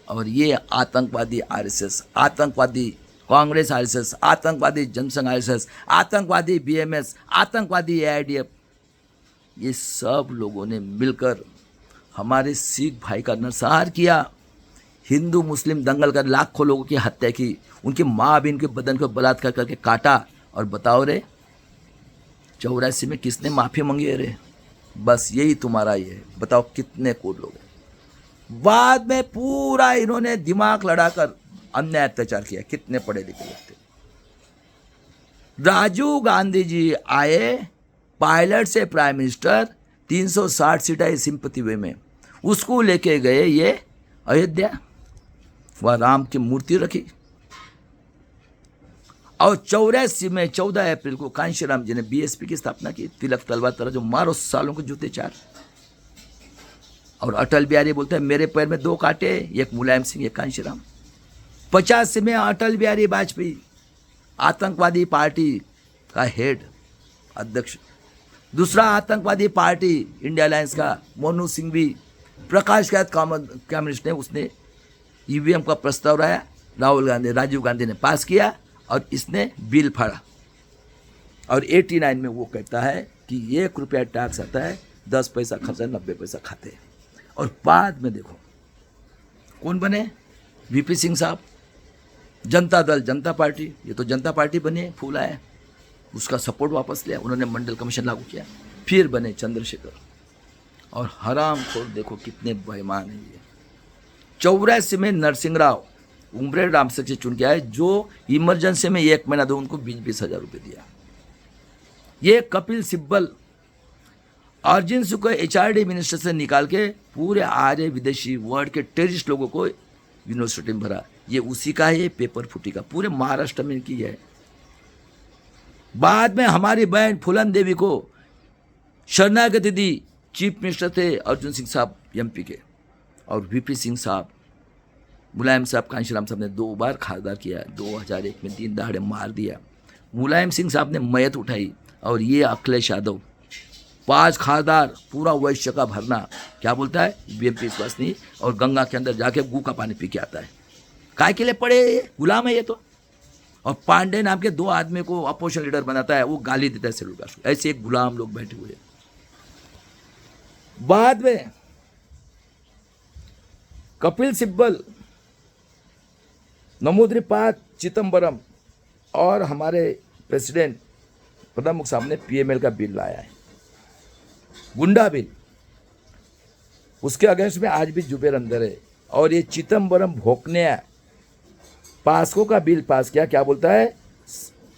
और ये आतंकवादी RSS, आतंकवादी कांग्रेस RSS, आतंकवादी जनसंघ RSS, आतंकवादी BMS, आतंकवादी AIDF, ये सब लोगों ने मिलकर हमारे सिख भाई का नरसंहार किया। हिंदू मुस्लिम दंगल कर लाखों लोगों की हत्या की, उनकी माँ बहन के बदन को बलात्कार करके काटा। और बताओ रे 84 में किसने माफ़ी मांगी है रे? बस यही तुम्हारा ये है। बताओ कितने कोड लोग हैं। बाद में पूरा इन्होंने दिमाग लड़ाकर अन्याय अत्याचार किया, कितने पढ़े लिखे लोग थे। राजीव गांधी जी आए पायलट से प्राइम मिनिस्टर, 360 सीट आई सिंपति वे में, उसको लेके गए ये अयोध्या, वह राम की मूर्ति रखी, और 84 में 14 अप्रैल को कांशीराम जी ने बीएसपी की स्थापना की, तिलक तलवार तरह जो मारो सालों के जूते 4। और अटल बिहारी बोलते हैं मेरे पैर में 2 कांटे, एक मुलायम सिंह, एक कांशीराम। 85 में अटल बिहारी वाजपेयी आतंकवादी पार्टी का हेड अध्यक्ष, दूसरा आतंकवादी पार्टी इंडिया अलायंस का मोनू सिंघवी, प्रकाश कायत कम्युनिस्ट ने, उसने ईवीएम का प्रस्ताव लाया, राजीव गांधी ने पास किया और इसने बिल फाड़ा। और 89 में वो कहता है कि 1 रुपया टैक्स आता है, 10 पैसा खर्चा, 90 पैसा खाते हैं। और बाद में देखो कौन बने, वीपी सिंह साहब, जनता दल जनता पार्टी, ये तो जनता पार्टी बने, फूल आए, उसका सपोर्ट वापस लिया, उन्होंने मंडल कमीशन लागू किया, फिर बने चंद्रशेखर। और हराम खोर देखो कितने बेईमान है ये। 84 में नरसिंह राव उमरे रामसक से चुन के आए, जो इमरजेंसी में 1 महीना दो उनको 20-20 हज़ार रुपये दिया। ये कपिल सिब्बल अर्जुन सिंह को HRD मिनिस्टर से निकाल के पूरे आर्य विदेशी वर्ल्ड के टेररिस्ट लोगों को यूनिवर्सिटी में भरा, ये उसी का है, ये पेपर फुटी का, पूरे महाराष्ट्र में की है। बाद में हमारी बहन फूलन देवी को शरणागति दी, चीफ मिनिस्टर थे अर्जुन सिंह साहब MP के, और VP सिंह साहब, मुलायम साहब, कांशीराम साहब ने 2 बार खासदार किया, 2001 में 3 दहाड़े मार दिया। मुलायम सिंह साहब ने मयत उठाई, और ये अखिलेश यादव 5 खासदार, पूरा वैश्य का भरना, क्या बोलता है BMP विश्वास नहीं, और गंगा के अंदर जाके गू का पानी पी के आता है। काय के लिए पड़े, गुलाम है ये तो। और पांडे नाम के 2 आदमी को अपोजिशन लीडर बनाता है, वो गाली देता है शेड्यूल कास्ट को। ऐसे एक गुलाम लोग बैठे हुए। बाद में कपिल सिब्बल, नमोद्रिपाद चिदम्बरम और हमारे प्रेसिडेंट प्रणब मुखर्जी साहब ने PML का बिल लाया है, गुंडा बिल, उसके अगेंस्ट में आज भी जुबेर अंदर है। और ये चिदम्बरम भोकने पास्को का बिल पास किया, क्या बोलता है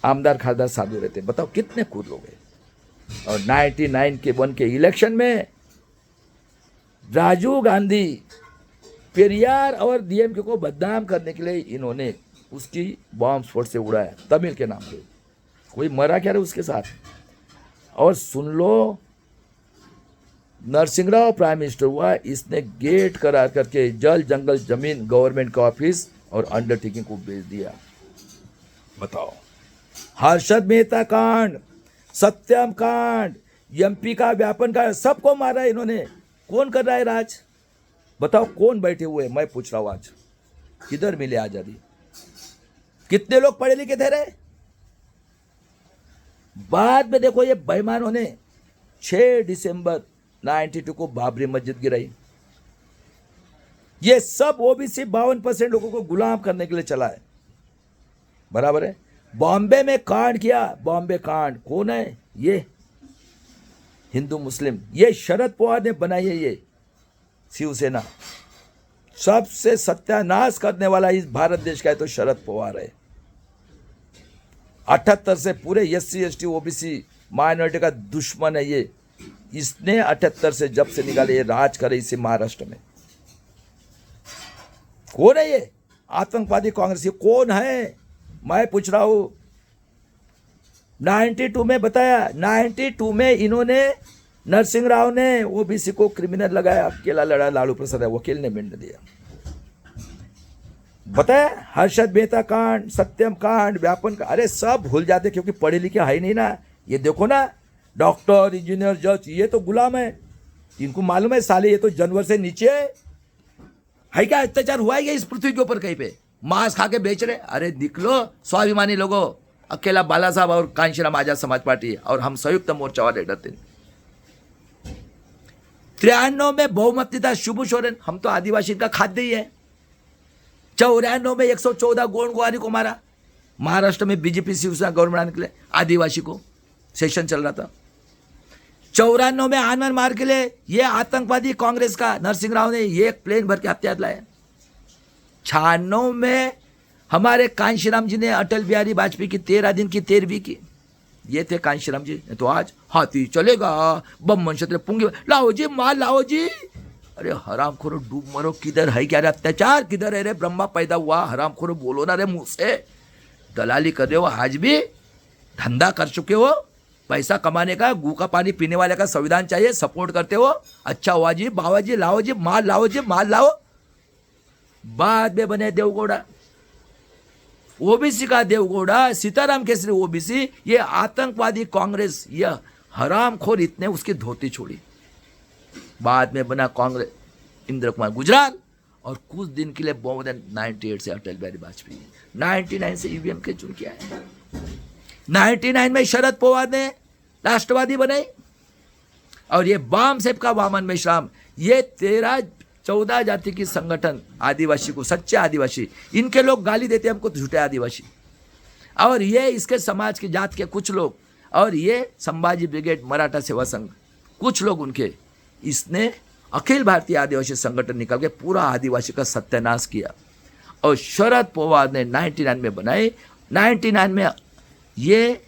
आमदार खासदार साधु रहते। बताओ कितने कूद लोग हैं। और 99 के 1 के इलेक्शन में राजीव गांधी पेरियार और DMK को बदनाम करने के लिए इन्होंने उसकी बॉम्ब स्फोट से उड़ाया, तमिल के नाम पे। कोई मरा क्या रहे उसके साथ। और सुन लो, नरसिंह राव प्राइम मिनिस्टर हुआ, इसने गेट करार करके जल जंगल जमीन गवर्नमेंट का ऑफिस और अंडरटेकिंग को बेच दिया। बताओ, हर्षद मेहता कांड, सत्यम कांड, MP का व्यापन कांड, सबको मारा इन्होंने। कौन कर रहा है राज, बताओ कौन बैठे हुए। मैं पूछ रहा हूं आज, किधर मिले आजादी, कितने लोग पढ़े लिखे थे रे। बाद में देखो ये बेईमानों ने 6 दिसंबर 92 को बाबरी मस्जिद गिराई। ये सब OBC 52% लोगों को गुलाम करने के लिए चला है, बराबर है। बॉम्बे में कांड किया, बॉम्बे कांड, कौन है ये, हिंदू मुस्लिम, ये शरद पवार ने बनाई है, ये शिवसेना। सबसे सत्यानाश करने वाला इस भारत देश का है तो शरद पवार है। 78 से पूरे SC ST OBC माइनॉरिटी का दुश्मन है ये। इसने 78 से जब से निकाले, ये राज करे इसे महाराष्ट्र में। कौन है ये आतंकवादी कांग्रेस, ये कौन है मैं पूछ रहा हूं। 92 में बताया, 92 में इन्होंने, नरसिंह राव ने OBC को क्रिमिनल लगाया, अकेला लड़ा लालू प्रसाद, वकील ने मिल दिया। बताया हर्षद मेहता कांड, सत्यम कांड, व्यापन का, अरे सब भूल जाते क्योंकि पढ़े लिखे है नहीं ना। ये देखो ना, डॉक्टर, इंजीनियर, जज, ये तो गुलाम है। इनको मालूम है साले ये तो जानवर से नीचे है क्या अत्याचार हुआ है इस पृथ्वी के ऊपर कहीं पे। मांस खा के बेच रहे, अरे निकलो स्वाभिमानी लोगों। अकेला बाला साहब और कांशीराम आजाद समाज पार्टी और हम संयुक्त मोर्चा वाले डरते। 93 में बहुमत था शिबू सोरेन, हम तो आदिवासी का खाद्य ही है। 94 में 114 गोंडवानी को मारा, महाराष्ट्र में बीजेपी शिवसेना गवर्नमेंट आने के लिए, आदिवासी को सेशन चल रहा था। 94 में आनंद मार के लिए ये आतंकवादी कांग्रेस का नरसिंह राव ने ये एक प्लेन भर के हथियार लाए। 96 में हमारे कांशीराम जी ने अटल बिहारी वाजपेयी की 13 दिन की 13वीं की, ये थे कांशीराम जी। तो आज हाथी चलेगा, बम मन क्षत्र पुंगी, लाओ जी माल लाओ जी। अरे हराम खोरो डूब मरो, किधर है क्या रे अत्याचार, किधर है रे ब्रह्मा पैदा हुआ, हराम खोरो बोलो ना रे मुंह से। दलाली कर रहे हो, आज भी धंधा कर चुके हो, पैसा कमाने का, गू का पानी पीने वाले का संविधान चाहिए, सपोर्ट करते हो। अच्छा हुआ जी, बाबा जी लाओ जी माल, लाओ जी माल लाओ। बाद में बने देवगौड़ा, ओबीसी का देवगौड़ा, सीताराम केसरी ओबीसी, ये आतंकवादी कांग्रेस, यह हरामखोर इतने उसकी धोती छोड़ी। बाद में बना कांग्रेस इंद्र कुमार गुजराल, और कुछ दिन के लिए मोर देन 98 से अटल बिहारी वाजपेयी, 99 से ईवीएम के चुन किया है। 99 में शरद पवार ने राष्ट्रवादी बनाई, और ये वाम सेब का वामन मेश्राम, ये 13-14 जाति की संगठन आदिवासी को, सच्चे आदिवासी, इनके लोग गाली देते हैं हमको झूठे आदिवासी, और ये इसके समाज की जात के कुछ लोग, और ये संभाजी ब्रिगेड, मराठा सेवा संघ, कुछ लोग उनके, इसने अखिल भारतीय आदिवासी संगठन निकाल के पूरा आदिवासी का सत्यानाश किया। और शरद पवार ने 99 में बनाए, 99 में ये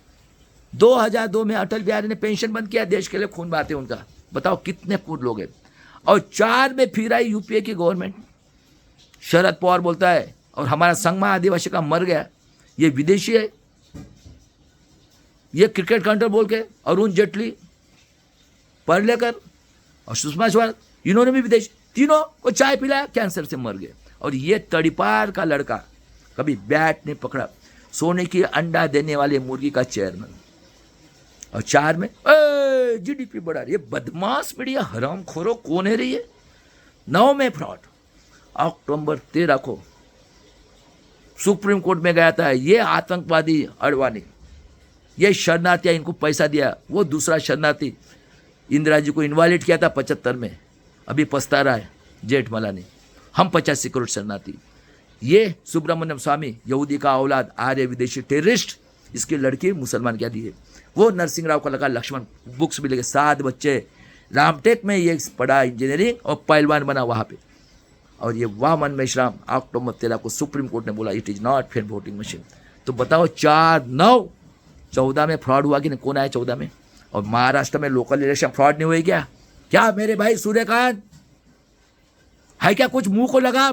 2002 में अटल बिहारी ने पेंशन बंद किया, देश के लिए खून बहाते उनका, बताओ कितने पूर्ण लोग हैं। और 4 में फिर आई यूपीए की गवर्नमेंट, शरद पवार बोलता है और हमारा संगमा आदिवासी का मर गया, ये विदेशी है, ये क्रिकेट काउंटर बोल के, अरुण जेटली, पर्लेकर और सुषमा स्वराज, इन्होंने भी विदेश, तीनों को चाय पिलाया, कैंसर से मर गए। और ये तड़ीपार का लड़का, कभी बैट नहीं पकड़ा, सोने की अंडा देने वाले मुर्गी का चेयरमैन। और 4 में जीडीपी बढ़ा रही है, बदमाश मीडिया, हराम खोरो, कौन है रही है। 9 में फ्रॉड, अक्टूबर 13 को सुप्रीम कोर्ट में गया था ये आतंकवादी अडवाणी, ये शरणार्थी, इनको पैसा दिया, वो दूसरा शरणार्थी इंदिरा जी को इनवालिड किया था 75 में, अभी पछता रहा है जेठमलानी, हम 85 करोड़ शरणार्थी। ये सुब्रमण्यम स्वामी, यहूदी का औलाद, आर्य विदेशी टेररिस्ट, इसकी लड़की मुसलमान क्या दी है। वो नरसिंह राव का लगा, लक्ष्मण बुक्स भी लगे, 7 बच्चे, रामटेक में ये पढ़ा इंजीनियरिंग और पहलवान बना वहाँ पे। और ये वामन मेश्राम, अक्टूबर 13 को सुप्रीम कोर्ट ने बोला it is not fair voting machine. तो बताओ 4-9, 14 में फ्रॉड हुआ कि नहीं, कौन आया 14 में। और महाराष्ट्र में लोकल इलेक्शन फ्रॉड नहीं हुई क्या? क्या मेरे भाई सूर्यकांत है क्या कुछ मुंह को लगा?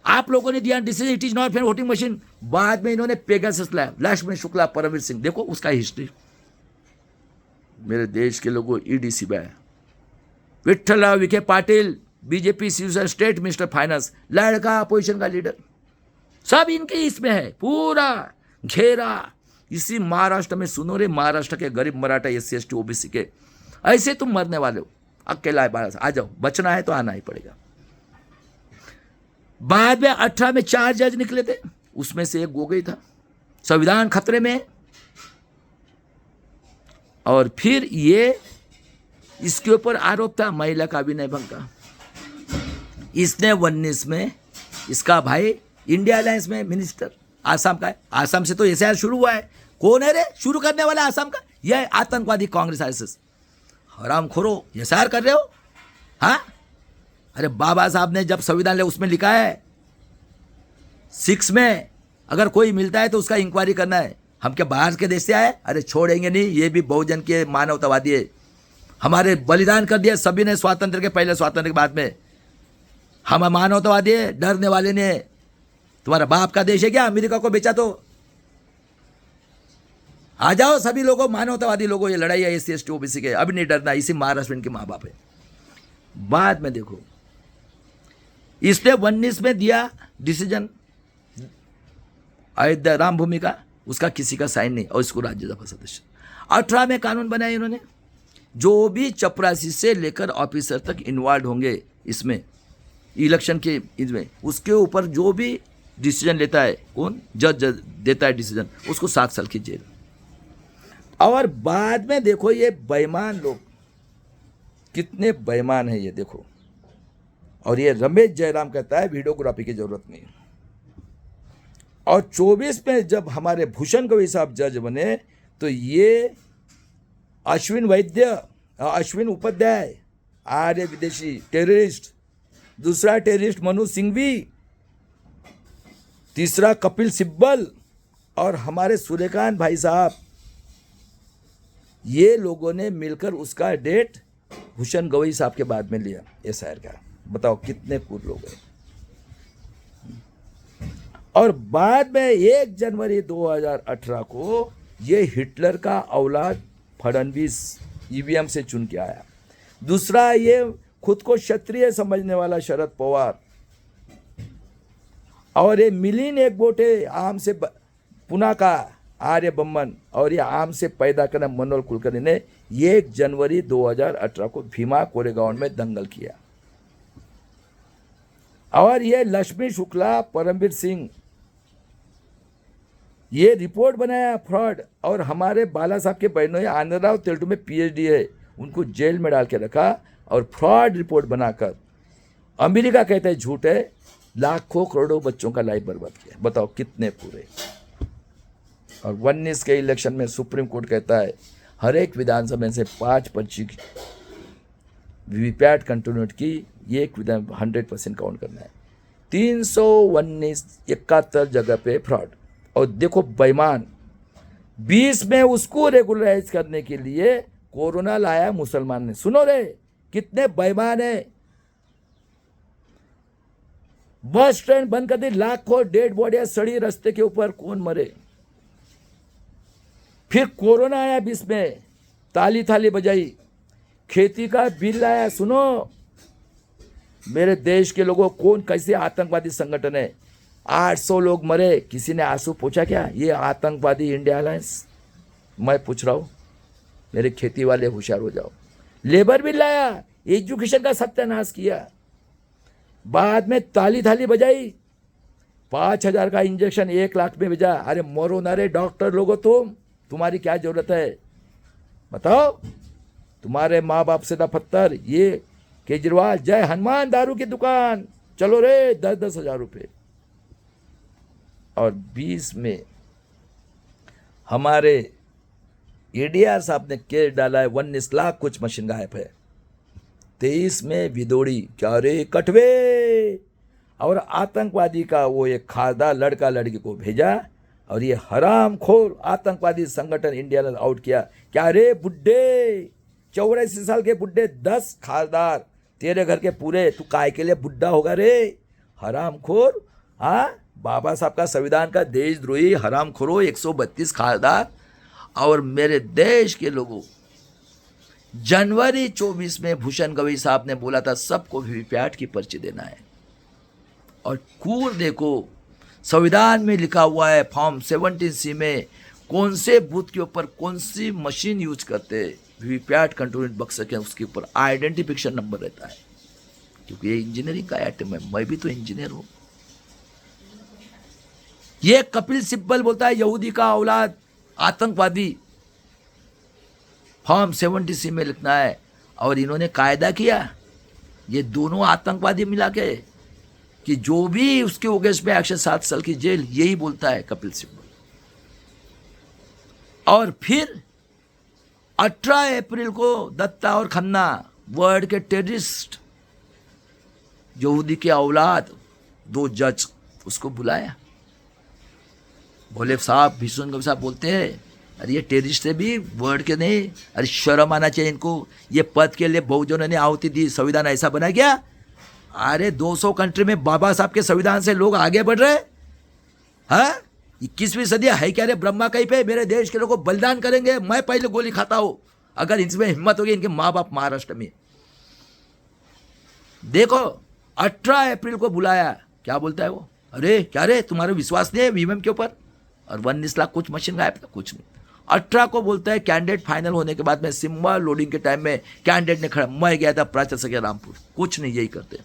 आप लोगों ने दिया decision, it is not fair voting machine. बाद में इन्होंने पेगासस लाया, लक्ष्मण शुक्ला, परमवीर सिंह, देखो उसका हिस्ट्री। मेरे देश के लोगों, ईडीसी में Vitthalrao Vikhe Patil, BJP Shivsena state minister finance, लड़का अपोजिशन का लीडर, सब इनके इसमें है, पूरा घेरा। इसी महाराष्ट्र में सुनो रे, महाराष्ट्र के गरीब मराठा, SC ST OBC के, ऐसे तुम मरने वाले हो। अकेला आ जाओ, बचना है तो आना ही पड़ेगा। बाद में 18 में 4 जज निकले थे, उसमें से एक गोगोई था, संविधान खतरे में। और फिर ये इसके ऊपर आरोप था महिला का विनय भंग का। इसने 19 में इसका भाई इंडिया अलायंस में मिनिस्टर, आसाम का है, आसाम से तो SIR शुरू हुआ है। कौन है रे शुरू करने वाला आसाम का? यह आतंकवादी कांग्रेस RSS। हराम खोरो, SIR कर रहे हो? हाँ, अरे बाबा साहब ने जब संविधान लिया उसमें लिखा है 6 में अगर कोई मिलता है तो उसका इंक्वायरी करना है। हम क्या बाहर के देश से आए? अरे छोड़ेंगे नहीं, ये भी बहुजन के मानवतावादी है, हमारे बलिदान कर दिया सभी ने, स्वातंत्र के पहले, स्वातंत्र के बाद में। हम मानवतावादी है, डरने वाले ने। तुम्हारा बाप का देश है क्या? अमेरिका को बेचा तो आ जाओ सभी लोगों, मानवतावादी लोगों, ये लड़ाई है SC ST OBC के, अभी नहीं डरना। इसी महाराष्ट्र इनके माँ बाप है। बाद में देखो इसने 19 में दिया डिसीजन अयोध्या राम भूमि का, उसका किसी का साइन नहीं, और इसको राज्यसभा सदस्य। 18 में कानून बनाया इन्होंने, जो भी चपरासी से लेकर ऑफिसर तक इन्वॉल्व होंगे इसमें इलेक्शन के इसमें, उसके ऊपर जो भी डिसीजन लेता है, कौन जज देता है डिसीजन, उसको 7 साल की जेल। और बाद में देखो ये बेईमान लोग कितने बेईमान है ये देखो। और ये रमेश जयराम कहता है वीडियोग्राफी की जरूरत नहीं। और 24 में जब हमारे भूषण गवई साहब जज बने तो ये अश्विन उपाध्याय, आर्य विदेशी टेररिस्ट, दूसरा टेररिस्ट मनु सिंघवी, तीसरा कपिल सिब्बल और हमारे सूर्यकांत भाई साहब, ये लोगों ने मिलकर उसका डेट भूषण गवई साहब के बाद में लिया एसआईआर का। बताओ कितने कूल लोग हैं। और बाद में 1 जनवरी 2018 को ये हिटलर का औलाद फडणवीस ईवीएम से चुन के आया। दूसरा, ये खुद को क्षत्रिय समझने वाला शरद पवार, और ये मिलिंद एकबोटे आम से पुणे का आर्य बम्मन, और ये आम से पैदा करना मनोहर कुलकर्णी ने 1 जनवरी 2018 को भीमा कोरेगांव में दंगल किया। और ये लक्ष्मी शुक्ला, परमवीर सिंह, ये रिपोर्ट बनाया फ्रॉड। और हमारे बाला साहब के बहनों आनंदराव तेलटू में पीएचडी है, उनको जेल में डाल के रखा और फ्रॉड रिपोर्ट बनाकर अमेरिका कहता है झूठ है, लाखों करोड़ों बच्चों का लाइफ बर्बाद किया। बताओ कितने पूरे। और 19 के इलेक्शन में सुप्रीम कोर्ट कहता है हर एक विधानसभा में से 5 पर्ची वीवीपैट कंटिन्यूट की, ये एक विधान 100% काउंट करना है। 319 71 जगह पे फ्रॉड। और देखो बेईमान, 20 में उसको रेगुलराइज करने के लिए कोरोना लाया मुसलमान ने। सुनो रे कितने बेईमान है। बस स्टैंड बंद कर दी, लाखों डेड बॉडियां सड़ी रास्ते के ऊपर, कौन मरे। फिर कोरोना आया 20 में, ताली थाली बजाई, खेती का बिल आया। सुनो मेरे देश के लोगों, कौन कैसे आतंकवादी संगठन है, 800 लोग मरे, किसी ने आंसू पूछा क्या? ये आतंकवादी इंडिया अलायंस। मैं पूछ रहा हूं, मेरे खेती वाले होशियार हो जाओ। लेबर बिल लाया, एजुकेशन का सत्यानाश किया, बाद में ताली थाली बजाई, 5000 का इंजेक्शन 1 लाख में भेजा। अरे मरो ना रे डॉक्टर लोगो, तुम्हारी क्या जरूरत है बताओ। तुम्हारे माँ बाप से ना पत्थर। ये केजरीवाल, जय हनुमान दारू की दुकान, चलो रे 10-10 हजार रुपये। और 20 में हमारे एडीआर साहब ने केस डाला है, 19 लाख कुछ मशीन गायब है। 23 में विदोड़ी, क्या रे कटवे, और आतंकवादी का वो एक खादा लड़का लड़की को भेजा, और ये हरामखोर आतंकवादी संगठन इंडिया ने आउट किया। क्या रे बुड्ढे, 84 साल के बुड्ढे, 10 खासदार तेरे घर के पूरे, तू काय के लिए बुड्ढा होगा रे हरामखोर। हाँ, बाबा साहब का संविधान का देशद्रोही हरामखोरो, 132 खासदार। और मेरे देश के लोगों, जनवरी 24 में भूषण गवई साहब ने बोला था सबको वीवीपैट की पर्ची देना है। और कूर देखो, संविधान में लिखा हुआ है फॉर्म 17C में कौन से बूथ के ऊपर कौन सी मशीन यूज करते हैं, वीवीपैट कंट्रोल बक्स के उसके ऊपर आइडेंटिफिकेशन नंबर रहता है। क्योंकि ये इंजीनियरिंग का आइटम है, मैं भी तो इंजीनियर हूं। ये कपिल सिब्बल बोलता है यहूदी का औलाद आतंकवादी, फॉर्म 70C में लिखना है। और इन्होंने कायदा किया, ये दोनों आतंकवादी मिला के, कि जो भी उसके उगेश में 107 साल की जेल, यही बोलता है कपिल सिब्बल। और फिर 18 अप्रैल को दत्ता और खन्ना, वर्ल्ड के टेररिस्ट, यहूदी के औलाद, 2 जज उसको बुलाया। बोले साहब, भीषण गवई साहब बोलते हैं अरे ये टेररिस्ट है भी वर्ड के नहीं, अरे शर्म आना चाहिए इनको। ये पद के लिए बहुजनों ने आहुति दी, संविधान ऐसा बना गया। अरे 200 कंट्री में बाबा साहब के संविधान से लोग आगे बढ़ रहे हैं। 21वीं सदी है क्या रे, ब्रह्मा कहीं पे मेरे देश के लोगों को बलिदान करेंगे, मैं पहले गोली खाता हूं अगर इनमें हिम्मत होगी। इनके माँ बाप महाराष्ट्र में, देखो 18 अप्रैल को बुलाया, क्या बोलता है वो, अरे क्या रे तुम्हारा विश्वास नहीं है वीवीएम के ऊपर, और 19 लाख कुछ मशीन गायब था, कुछ नहीं। 18 को बोलता है कैंडिडेट फाइनल होने के बाद में सिम्बा लोडिंग के टाइम में कैंडिडेट ने खड़ा, मैं गया था प्राचार्य सके रामपुर, कुछ नहीं, यही करते।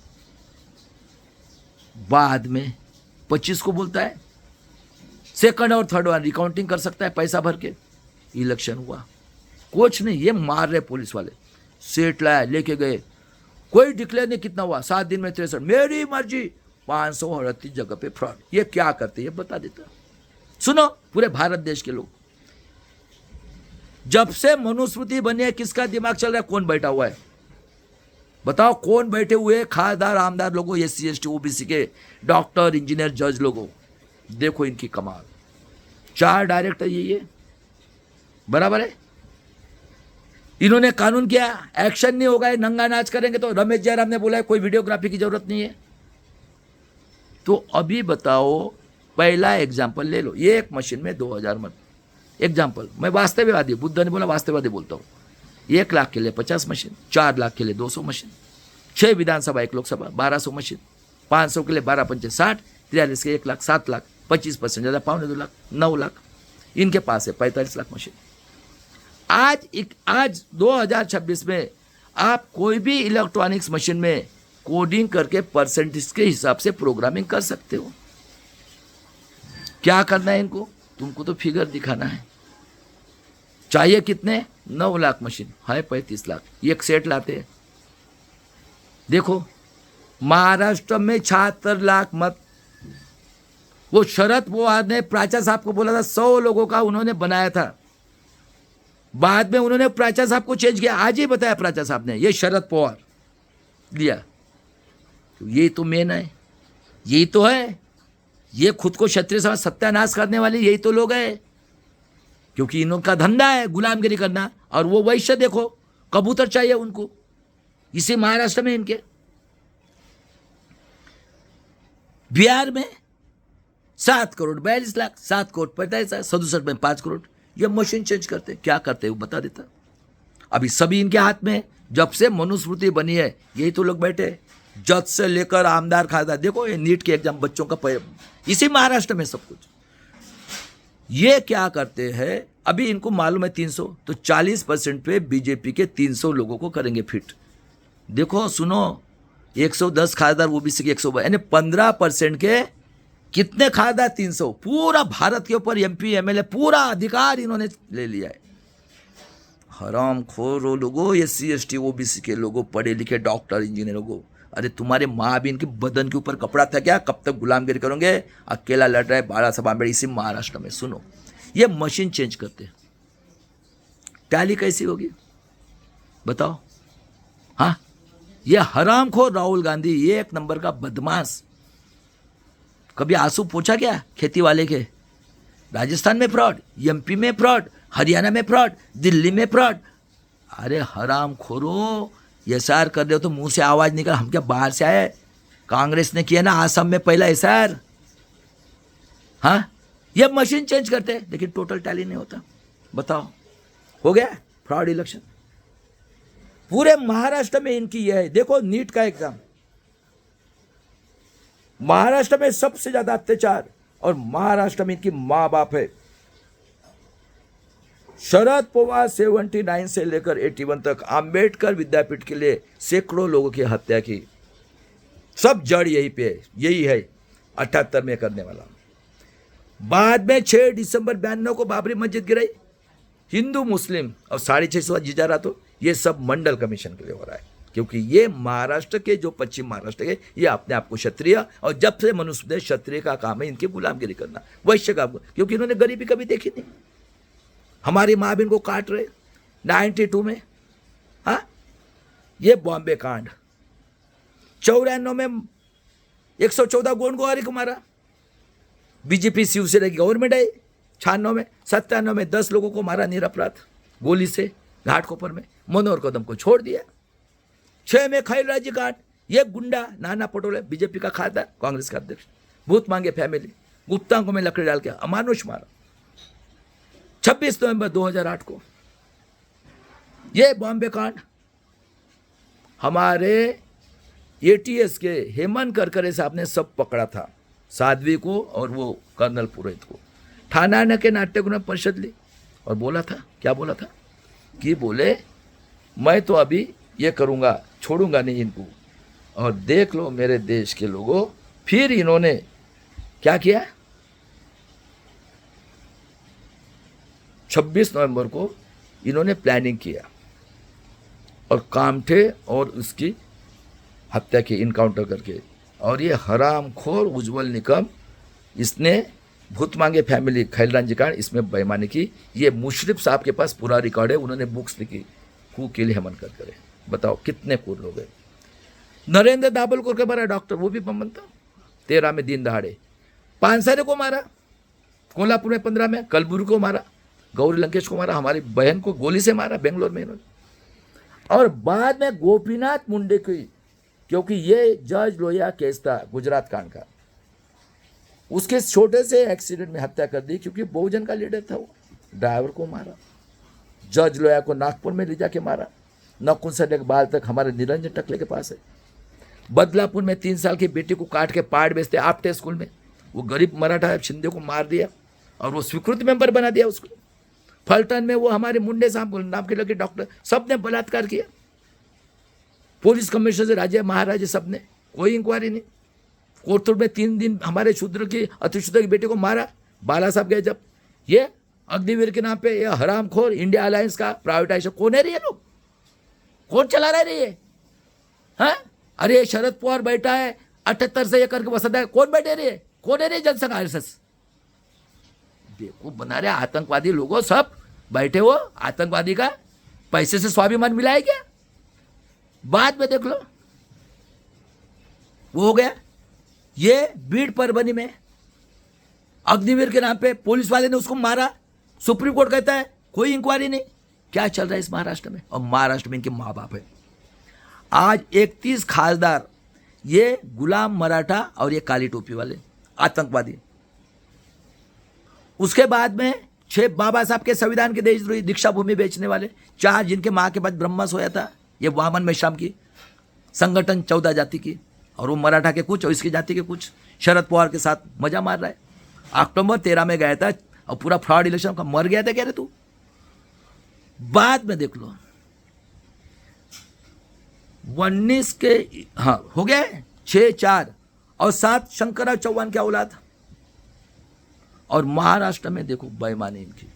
बाद में 25 को बोलता है सेकंड और थर्ड वन रिकाउंटिंग कर सकता है पैसा भर के। इलेक्शन हुआ, कुछ नहीं, ये मार रहे पुलिस वाले, सेट लाया लेके गए, कोई डिक्लेयर नहीं। कितना हुआ 7 दिन में 63, मेरी मर्जी, 538 जगह पे फ्रॉड। ये क्या करते ये बता देता। सुनो पूरे भारत देश के लोग, जब से मनुस्मृति बनी है किसका दिमाग चल रहा है, कौन बैठा हुआ है बताओ, कौन बैठे हुए? खासदार आमदार लोगों, SC ST OBC के, डॉक्टर इंजीनियर जज लोगों, देखो इनकी कमाल, 4 डायरेक्टर यही है, बराबर है। इन्होंने कानून किया, एक्शन नहीं होगा, नंगा नाच करेंगे तो रमेश जयराम ने बोला है कोई वीडियोग्राफी की जरूरत नहीं है। तो अभी बताओ, पहला एग्जाम्पल ले लो, ये एक मशीन में 2000 मत एग्जाम्पल, मैं वास्तववादी, बुद्ध ने बोला वास्तववादी बोलता हूँ। 1 लाख के लिए 50 मशीन, 4 लाख के लिए 200 मशीन, 6 विधानसभा 1 लोकसभा 1200 मशीन, 500 के लिए 12 पंचे 60, 43 के 1 लाख 7 लाख, 25% ज़्यादा 2.25 लाख 9 लाख, इनके पास है 45 लाख मशीन। आज 2026 में आप कोई भी इलेक्ट्रॉनिक्स मशीन में कोडिंग करके परसेंटेज के हिसाब से प्रोग्रामिंग कर सकते हो। क्या करना है इनको, तुमको तो फिगर दिखाना है। चाहिए कितने, 9 लाख मशीन है, 35 लाख, एक सेट लाते हैं। देखो महाराष्ट्र में 76 लाख मत, वो शरद पवार ने प्राचा साहब को बोला था 100 लोगों का उन्होंने बनाया था, बाद में उन्होंने प्राचा साहब को चेंज किया, आज ही बताया प्राचा साहब ने, ये शरद पवार लिया। तो ये तो मेन है, यही तो है, ये खुद को क्षत्रिय समाज सत्यानाश करने वाले यही तो लोग हैं, क्योंकि इनका धंधा है गुलामगिरी करना। और वो वैश्य देखो, कबूतर चाहिए उनको, इसी महाराष्ट्र में इनके। बिहार में 7 करोड़ 42 लाख, 7 करोड़ 45 लाख, 67 में 5 करोड़। ये मशीन चेंज करते, क्या करते वो बता देता। अभी सभी इनके हाथ में, जब से मनुस्मृति बनी है यही तो लोग बैठे, जज से लेकर आमदार खासदार। देखो ये नीट के एग्जाम बच्चों का इसी महाराष्ट्र में सब कुछ। ये क्या करते हैं, अभी इनको मालूम है 300, तो 40% पे बीजेपी के 300 लोगों को करेंगे फिट। देखो सुनो, 110 खासदार ओबीसी के 100, यानी 15% के कितने खासदार, 300। पूरा भारत के ऊपर एमपी एमएलए पूरा अधिकार इन्होंने ले लिया है। हराम खोरो लोगों, SC ST ओबीसी के लोगों, पढ़े लिखे डॉक्टर इंजीनियर लोगों, अरे तुम्हारे माँ भी इनके बदन के ऊपर कपड़ा था क्या, कब तक गुलामगिरी करोगे। अकेला लड़ रहा है बाला साहब आंबेडकर इसी महाराष्ट्र में। सुनो, ये मशीन चेंज करते, टैली कैसी होगी बताओ। हाँ, ये हरामखोर राहुल गांधी, ये 1 नंबर का बदमाश। कभी आंसू पूछा क्या खेती वाले के, राजस्थान में फ्रॉड, MP में फ्रॉड, हरियाणा में फ्रॉड, दिल्ली में फ्रॉड। अरे हराम खोरो, SR कर रहे हो तो मुंह से आवाज निकल, हम क्या बाहर से आए। कांग्रेस ने किया ना आसाम में पहला SR। हाँ, ये मशीन चेंज करते हैं लेकिन टोटल टैली नहीं होता। बताओ, हो गया फ्रॉड इलेक्शन। पूरे महाराष्ट्र में इनकी यह है। देखो नीट का एग्जाम, महाराष्ट्र में सबसे ज्यादा अत्याचार, और महाराष्ट्र में इनकी मां बाप है। शरद पवार 79 से लेकर 81 तक अंबेडकर विद्यापीठ के लिए सैकड़ों लोगों की हत्या की। सब जड़ यही पे है, यही है 78 में करने वाला। बाद में 6 दिसंबर 92 को बाबरी मस्जिद गिराई, हिंदू मुस्लिम और 650 जीजा रहा। तो ये सब मंडल कमीशन के लिए हो रहा है, क्योंकि ये महाराष्ट्र के जो पश्चिम महाराष्ट्र के, ये अपने आप को क्षत्रिय, और जब से मनुष्य क्षत्रिय का काम है इनकी गुलामगिरी करना, वैश्य का, क्योंकि इन्होंने गरीबी कभी देखी नहीं। हमारी माँ भी इनको काट रहे 92 में। हाँ, ये बॉम्बे कांड, 94 में 114 गोंडगोवारी को मारा, बीजेपी शिवसेना की गवर्नमेंट है। 96 में, 97 में 10 लोगों को मारा निरपराध गोली से घाटकोपर में, मनोहर कदम को छोड़ दिया। 6 में खैलराजी कांड, ये गुंडा नाना पटोले बीजेपी का खासदार, कांग्रेस का अध्यक्ष, भूत मांगे फैमिली, गुप्तांगों में लकड़ी डाल के अमानुष मारा। 26 नवंबर 2008 को ये बॉम्बे कांड, हमारे ATS के हेमंत करकरे साहब ने सब पकड़ा था, साध्वी को और वो कर्नल पुरोहित को। थाना के नाट्यगृह में परिषद ली और बोला था, क्या बोला था कि बोले मैं तो अभी ये करूँगा, छोड़ूंगा नहीं इनको। और देख लो मेरे देश के लोगों, फिर इन्होंने क्या किया, 26 नवंबर को इन्होंने प्लानिंग किया और कामठे और उसकी हत्या की, इनकाउंटर करके। और ये हरामखोर उज्जवल निकम, इसने भूत मांगे फैमिली खैलराजी कांड, इसमें बेईमानी की। ये मुशर्रफ साहब के पास पूरा रिकॉर्ड है, उन्होंने बुक्स लिखी, हु किल हेमंत करकरे। बताओ कितने पूर्ण लोग हैं। नरेंद्र दाभोलकर के बारे डॉक्टर, वो भी बम बनता 13 में दिन दहाड़े। पानसरे को मारा, कोल्हापुर में 15 में, कलबुर्गी को मारा, गौरी लंकेश को मारा, हमारी बहन को गोली से मारा बेंगलोर में इन्होंने। और बाद में गोपीनाथ मुंडे की, क्योंकि ये जज लोहिया केस था गुजरात कांड का, उसके छोटे से एक्सीडेंट में हत्या कर दी, क्योंकि बहुजन का लीडर था वो। ड्राइवर को मारा, जज लोहिया को नागपुर में ले जाके मारा, नकुल से लेकर बाल तक हमारे निरंजन टकले के पास है। बदलापुर में 3 साल की बेटी को काट के पार्ट बेचते आपटे स्कूल में, वो गरीब मराठा है, शिंदे को मार दिया और वो स्वीकृत मेंबर बना दिया उसको। फलटन में वो हमारे मुंडे साहब नाम के लगे डॉक्टर, सबने बलात्कार किया, पुलिस कमिश्नर से राजे महाराजे सबने, कोई इंक्वायरी नहीं। कोटपुर में 3 दिन हमारे शूद्र की अतिशूद्र की बेटे को मारा, बाला साहब गए जब। ये अग्निवीर के नाम पे ये हरामखोर इंडिया अलायंस का प्राइवेटाइजेशन, कौन है रे ये लोग, कौन चला रहा है रे ये? हाँ, अरे शरद पवार बैठा है 78 से ये करके वसंता है, कौन बैठे रे, कौन है रे जनसंघ आरएसएस? देखो बना रहे आतंकवादी लोगों, सब बैठे हो, आतंकवादी का पैसे से स्वाभिमान मिला है क्या? बाद में देख लो वो हो गया। ये बीड़ परभनी में अग्निवीर के नाम पे पुलिस वाले ने उसको मारा, सुप्रीम कोर्ट कहता है कोई इंक्वायरी नहीं। क्या चल रहा है इस महाराष्ट्र में? और महाराष्ट्र में इनके माँ बाप है। आज 31 खासदार, ये गुलाम मराठा और ये काली टोपी वाले आतंकवादी। उसके बाद में 6 बाबा साहब के संविधान के देशद्रोही, दीक्षा भूमि बेचने वाले, 4 जिनके माँ के पास ब्रह्मस होया था, ये वामन मेश्राम की संगठन 14 जाति की, और वो मराठा के कुछ और इसकी जाति के कुछ, शरद पवार के साथ मजा मार रहा है। अक्टूबर 13 में गया था और पूरा फ्रॉड इलेक्शन का मर गया था क्या रे तू? बाद में देख लो 19 के, हाँ हो गया है 6, 4 और 7 शंकरराव चौहान की औलाद। और महाराष्ट्र में देखो बेईमानी इनकी,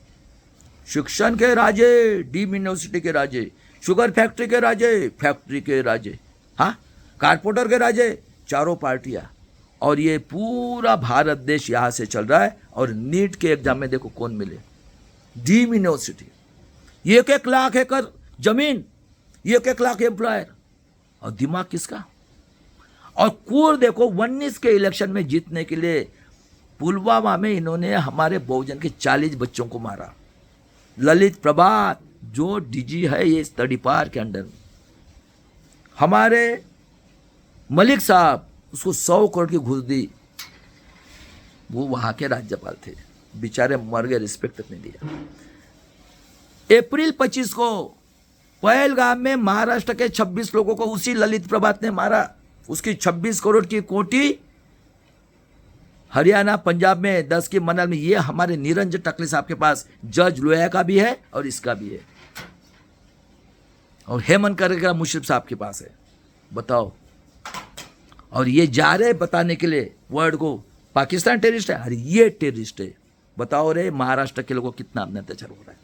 शिक्षण के राजे, डीम यूनिवर्सिटी के राजे, शुगर फैक्ट्री के राजे, फैक्ट्री के राजे, हाँ कारपोरेटर के राजे, चारों पार्टियां। और ये पूरा भारत देश यहाँ से चल रहा है। और नीट के एग्जाम में देखो कौन मिले, डीम यूनिवर्सिटी, 1-1 लाख एकड़ जमीन, 1-1 लाख एम्प्लॉयर, और दिमाग किसका? और कूर देखो 19 के इलेक्शन में जीतने के लिए पुलवामा में इन्होंने हमारे बहुजन के 40 बच्चों को मारा। ललित प्रभात जो डीजी है ये तड़ीपार के अंडर में, हमारे मलिक साहब उसको 100 करोड़ की घूस दी, वो वहां के राज्यपाल थे, बेचारे मर गए, रिस्पेक्ट तक नहीं दिया। अप्रैल 25 को पहलगाम में महाराष्ट्र के 26 लोगों को उसी ललित प्रभात ने मारा, उसकी 26 करोड़ की कोठी हरियाणा पंजाब में 10 की मनल में। ये हमारे निरंजन टकले साहब के पास जज लोया का भी है और इसका भी है, और हेमंत करके मुशर्रफ साहब के पास है। बताओ, और ये जा रहे बताने के लिए वर्ल्ड को पाकिस्तान टेररिस्ट है, अरे ये टेररिस्ट है। बताओ रे महाराष्ट्र के लोगों को कितना अत्याचार हो रहा है,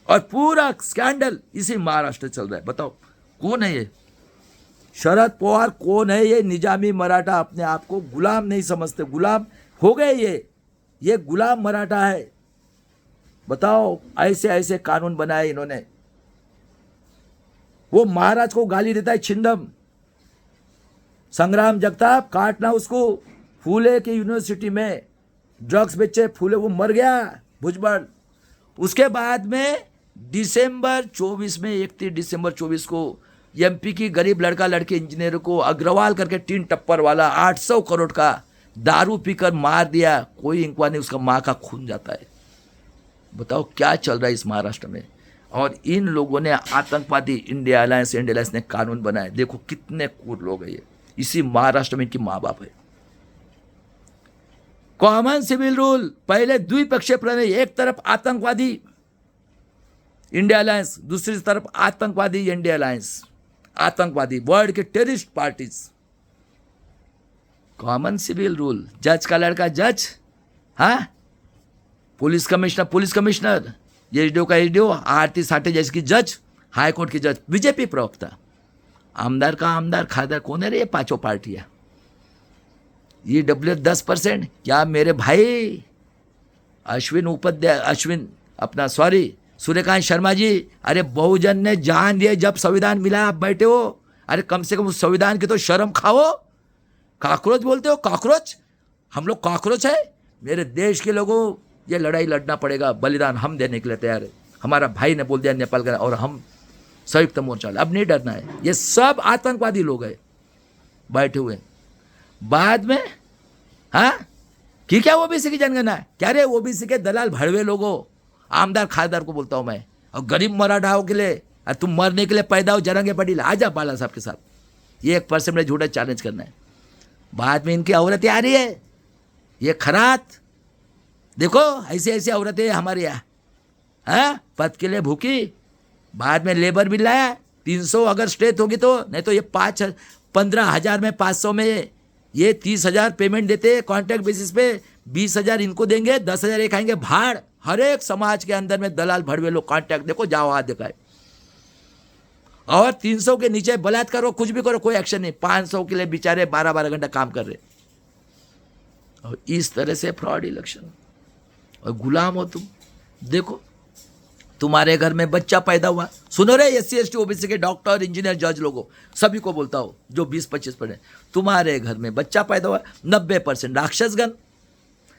और पूरा स्कैंडल इसी महाराष्ट्र चल रहा है। बताओ कौन है ये? शरद पवार कौन है? ये निजामी मराठा, अपने आप को गुलाम नहीं समझते, गुलाम हो गए ये गुलाम मराठा है। बताओ ऐसे ऐसे कानून बनाए इन्होंने। वो महाराज को गाली देता है छिंदम, संग्राम जगताप काटना उसको, फूले की यूनिवर्सिटी में ड्रग्स बेचे, फूले वो मर गया भुजबल। उसके बाद में दिसंबर 24 में 31 दिसंबर 24 को एमपी की गरीब लड़का लड़के इंजीनियर को अग्रवाल करके 3 टप्पर वाला 800 करोड़ का दारू पीकर मार दिया, कोई इंक्वायरी नहीं, उसका माँ का खून जाता है। बताओ क्या चल रहा है इस महाराष्ट्र में? और इन लोगों ने आतंकवादी इंडिया अलायंस ने कानून बनाए। देखो कितने क्रूर लोग हैं ये, इसी महाराष्ट्र में इनकी माँ बाप है। कॉमन सिविल रूल, पहले द्विपक्षीय प्रणय, एक तरफ आतंकवादी इंडिया अलायंस, दूसरी तरफ आतंकवादी इंडिया अलायंस, आतंकवादी वर्ल्ड के terrorist parties. Common civil rule, जज का लड़का जज, हाँ पुलिस कमिश्नर, एसडीओ का एसडीओ, आरती साठे जैसे की जज, हाई कोर्ट की जज, बीजेपी प्रवक्ता, आमदार का आमदार, खासदार, कौन है रे? ये 5 पार्टियां। EWF 10%। क्या मेरे भाई सूर्यकांत शर्मा जी, अरे बहुजन ने जान दिए जब संविधान मिला, आप बैठे हो, अरे कम से कम उस संविधान की तो शर्म खाओ। कॉकरोच बोलते हो, कॉकरोच। हम लोग कॉकरोच है? मेरे देश के लोगों, ये लड़ाई लड़ना पड़ेगा, बलिदान हम देने के लिए तैयार है। हमारा भाई ने बोल दिया नेपाल का, और हम संयुक्त मोर्चा, अब नहीं डरना है। ये सब आतंकवादी लोग हैं बैठे हुए। बाद में हाँ कि क्या ओबीसी की जनगणना है? क्या रे ओबीसी के दलाल भड़वे लोगों, आमदार खासदार को बोलता हूं मैं, और गरीब मराठाओं के लिए, और तुम मरने के लिए पैदा हो जरंगे पड़ील, आजा बाला साहब के साथ, ये 1% में झूठा चैलेंज करना है। बाद में इनकी औरतें आ रही है, ये खरात देखो, ऐसे ऐसे औरतें हमारे यहाँ, हाँ, पद के लिए भूखी। बाद में लेबर बिल लाया 300 अगर स्टेट होगी तो, नहीं तो ये 15,000 में 500 में ये 30,000 पेमेंट देते कॉन्ट्रैक्ट बेसिस पे, 20,000 इनको देंगे, 10,000 ये खाएंगे। भाड़ हर एक समाज के अंदर में दलाल भड़वे लोग, कॉन्ट्रैक्ट देखो, जाओ हाथ दिखाए। और 300 के नीचे बलात्कार करो, कुछ भी करो, कोई एक्शन नहीं। 500 के लिए बेचारे 12-12 घंटा काम कर रहे, और इस तरह से फ्रॉड इलेक्शन, और गुलाम हो तुम। देखो तुम्हारे घर में बच्चा पैदा हुआ, सुनो रे SC ST OBC के डॉक्टर इंजीनियर जज लोगों, सभी को बोलता हो जो 20-25 पढ़े, तुम्हारे घर में बच्चा पैदा हुआ, 90% राक्षसगण,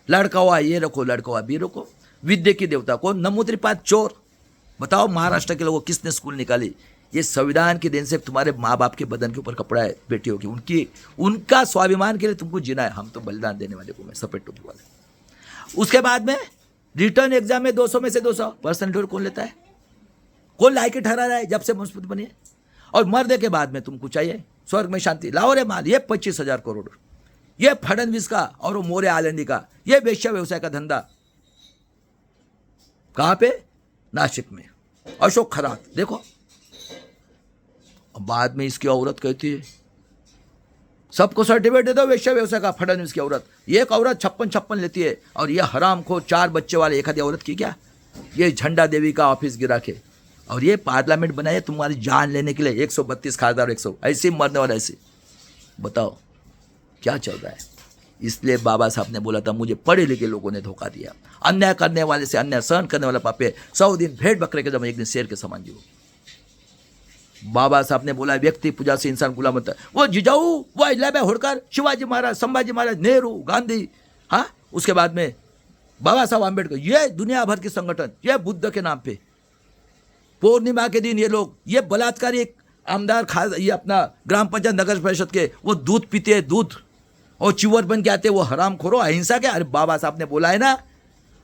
लड़का हुआ ये रखो, लड़का हुआ भी रखो। विद्या की देवता को नमूत्रिपात चोर। बताओ महाराष्ट्र के लोगों किसने स्कूल निकाली? ये संविधान की देन से तुम्हारे माँ बाप के बदन के ऊपर कपड़ा है बेटियों की, उनका स्वाभिमान के लिए तुमको जीना है। हम तो बलिदान देने वाले को, मैं सफेद टोपी वाले। उसके बाद में रिटर्न एग्जाम में 200 में से 200 परसेंटेज कौन लेता है? कौन लायक ठहरा रहा है जब से मुस्लिम बनी है? और मरने के बाद में तुमको चाहिए स्वर्ग में शांति, लाओ रे माल, ये 25,000 करोड़, ये फडणवीस का और वो मोरे आलंदी का, ये वेश्या व्यवसाय का धंधा कहां पे? नासिक में, अशोक खरात। देखो बाद में इसकी औरत कहती है सबको सर्टिफिकेट दे दो वेश्या व्यवसाय का, फडणवीस की औरत। एक औरत 56 लेती है, और ये हराम को 4 बच्चे वाले एक आधी औरत की क्या? ये झंडा देवी का ऑफिस गिरा के, और ये पार्लियामेंट बनाए तुम्हारी जान लेने के लिए। 132 खासदार, 100 ऐसे मरने वाले ऐसे। बताओ क्या चल रहा है? इसलिए बाबा साहब ने बोला था, मुझे पढ़े लिखे लोगों ने धोखा दिया। अन्याय करने वाले से अन्याय सहन करने वाला पापे, 100 दिन भेड़ बकरे के जब एक दिन शेर के समान जीवो। बाबा साहब ने बोला व्यक्ति पूजा से इंसान गुलाम होता है। वो जिजाऊ, वो अहिल्याबाई होळकर, शिवाजी महाराज, संभाजी महाराज, नेहरू, गांधी, हाँ, उसके बाद में बाबा साहब आम्बेडकर, ये दुनिया भर के संगठन, ये बुद्ध के नाम पे पूर्णिमा के दिन ये लोग, ये बलात्कारी आमदार ये अपना ग्राम पंचायत नगर परिषद के, वो दूध पीते हैं, दूध और चिवर बन के आते, वो हराम खोरो, अहिंसा के। अरे बाबा साहब ने बोला है ना,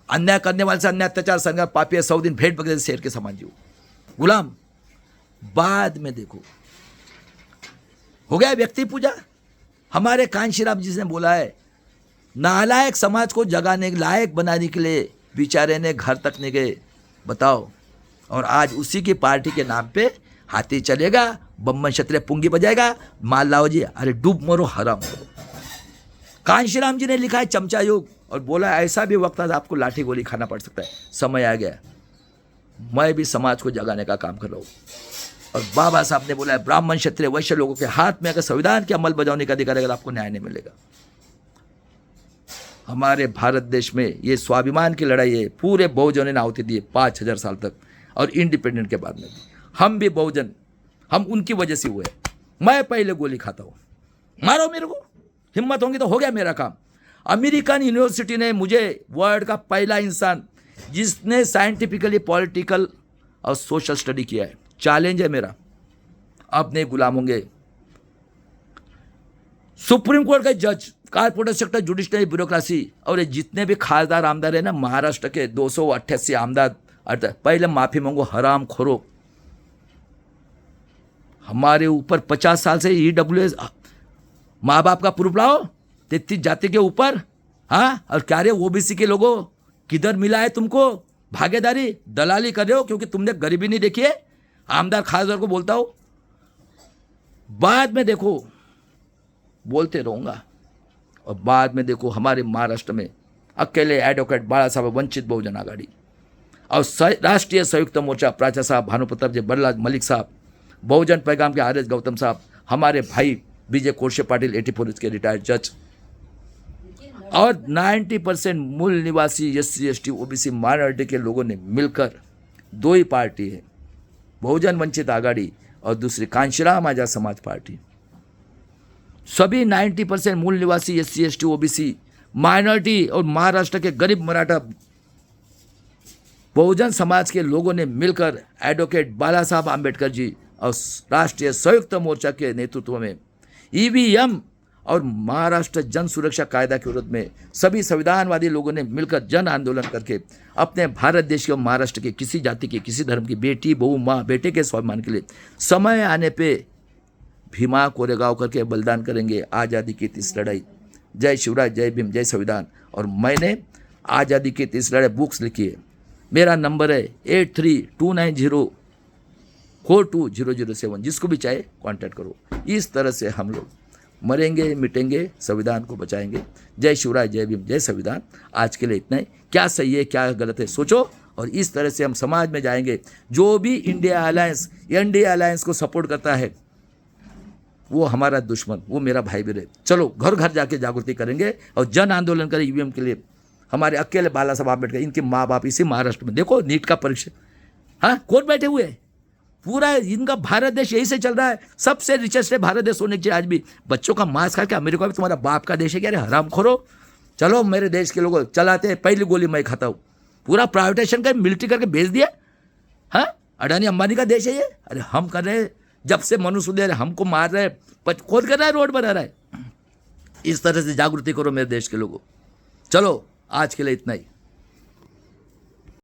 अन्याय करने वाले से अन्याय, अत्याचार, संघर्ष, पापी, 100 दिन भेड़ बकरे शेर के समान जीव, गुलाम। बाद में देखो हो गया व्यक्ति पूजा। हमारे कांशीराम जी ने बोला है, नालायक समाज को जगाने लायक बनाने के लिए बेचारे ने घर तक नहीं गए। बताओ, और आज उसी की पार्टी के नाम पे हाथी चलेगा, बम्बन क्षत्रिय पुंगी बजाएगा, माल लाओ जी, अरे डूब मरो, हराम करो। कांशीराम जी ने लिखा है चमचा युग, और बोला ऐसा भी वक्त आज आपको लाठी गोली खाना पड़ सकता है। समय आ गया, मैं भी समाज को जगाने का काम कर रहा हूँ। और बाबा साहब ने बोला है ब्राह्मण क्षत्रिय वैश्य लोगों के हाथ में अगर संविधान के अमल बजाने का अधिकार, अगर आपको न्याय नहीं मिलेगा। हमारे भारत देश में ये स्वाभिमान की लड़ाई है, पूरे बहुजनों ने आहुति दी 5000 साल तक, और इंडिपेंडेंट के बाद में हम भी बहुजन, हम उनकी वजह से हुए। मैं पहले गोली खाता हूँ, मारो मेरे को, हिम्मत होगी तो हो गया मेरा काम। अमेरिकन यूनिवर्सिटी ने मुझे वर्ल्ड का पहला इंसान जिसने साइंटिफिकली पॉलिटिकल और सोशल स्टडी किया है, चैलेंज है मेरा। अब नहीं गुलाम होंगे। सुप्रीम कोर्ट के जज, कारपोरेट सेक्टर, जुडिशरी, ब्यूरोक्रेसी, और ये जितने भी खासदार आमदार है ना महाराष्ट्र के 288 आमदार, पहले माफी मांगो हराम खोरो। हमारे ऊपर 50 साल से EWS माँ बाप का प्रूफ लाओ, 33 जाति के ऊपर, हाँ, और क्या रे OBC के लोगों किधर मिला है तुमको? भागीदारी, दलाली कर रहे हो क्योंकि तुमने गरीबी नहीं देखी है। आमदार खासदार को बोलता हो, बाद में देखो बोलते रहूंगा। और बाद में देखो हमारे महाराष्ट्र में अकेले एडवोकेट बाला साहब, वंचित बहुजन आघाड़ी, और राष्ट्रीय संयुक्त मोर्चा प्राचा साहब, भानुप्रताप जी बल्ला, मलिक साहब, बहुजन पैगाम के RS गौतम साहब, हमारे भाई विजय कोरशे पाटिल 84 के रिटायर्ड जज, और 90% मूल निवासी SC ST OBC माइनॉरिटी के लोगों ने मिलकर, 2 ही पार्टी है, बहुजन वंचित आघाड़ी और दूसरी कांशीराम आजाद समाज पार्टी। सभी 90% मूल निवासी SC ST OBC माइनॉरिटी और महाराष्ट्र के गरीब मराठा बहुजन समाज के लोगों ने मिलकर एडवोकेट बाला साहब आम्बेडकर जी और राष्ट्रीय संयुक्त मोर्चा के नेतृत्व में ईवीएम और महाराष्ट्र जन सुरक्षा कायदा के विरोध में सभी संविधानवादी लोगों ने मिलकर जन आंदोलन करके अपने भारत देश के और महाराष्ट्र के किसी जाति के किसी धर्म की बेटी बहू माँ बेटे के स्वाभिमान के लिए समय आने पे भीमा कोरेगांव करके बलिदान करेंगे आज़ादी की इस लड़ाई। जय शिवराज, जय भीम, जय संविधान। और मैंने आज़ादी की इस लड़ाई बुक्स लिखी है। मेरा नंबर है 8329042007, जिसको भी चाहे कांटेक्ट करो। इस तरह से हम लोग मरेंगे मिटेंगे, संविधान को बचाएंगे। जय शिवराज, जय भीम, जय संविधान। आज के लिए इतना ही। क्या सही है क्या गलत है सोचो, और इस तरह से हम समाज में जाएंगे। जो भी इंडिया अलायंस एनडीए अलायंस को सपोर्ट करता है वो हमारा दुश्मन, वो मेरा भाई भी रहे। चलो घर घर जाके जागृति करेंगे और जन आंदोलन करें ईवीएम के लिए। हमारे अकेले बाला साहब आम्बेडकर, इनके माँ बाप इसी महाराष्ट्र में देखो नीट का परीक्षा, हाँ कौन बैठे हुए हैं। पूरा इनका भारत देश यही से चल रहा है। सबसे रिचेस्ट है भारत देश होने के आज भी। बच्चों का मांस खा के अमेरिका में तुम्हारा बाप का देश है क्या रे हराम खोरो। चलो मेरे देश के लोग चलाते हैं, पहली गोली मैं खाता हूँ। पूरा प्राइवेटाइजेशन कर मिलिट्री करके भेज दिया। हाँ अडानी अंबानी का देश है ये। अरे हम कर रहे हैं, जब से मनुष्य दे रहे हमको मार रहे, खोद कर रहा है, रोड बना रहा है। इस तरह से जागृति करो मेरे देश के लोगों। चलो आज के लिए इतना ही।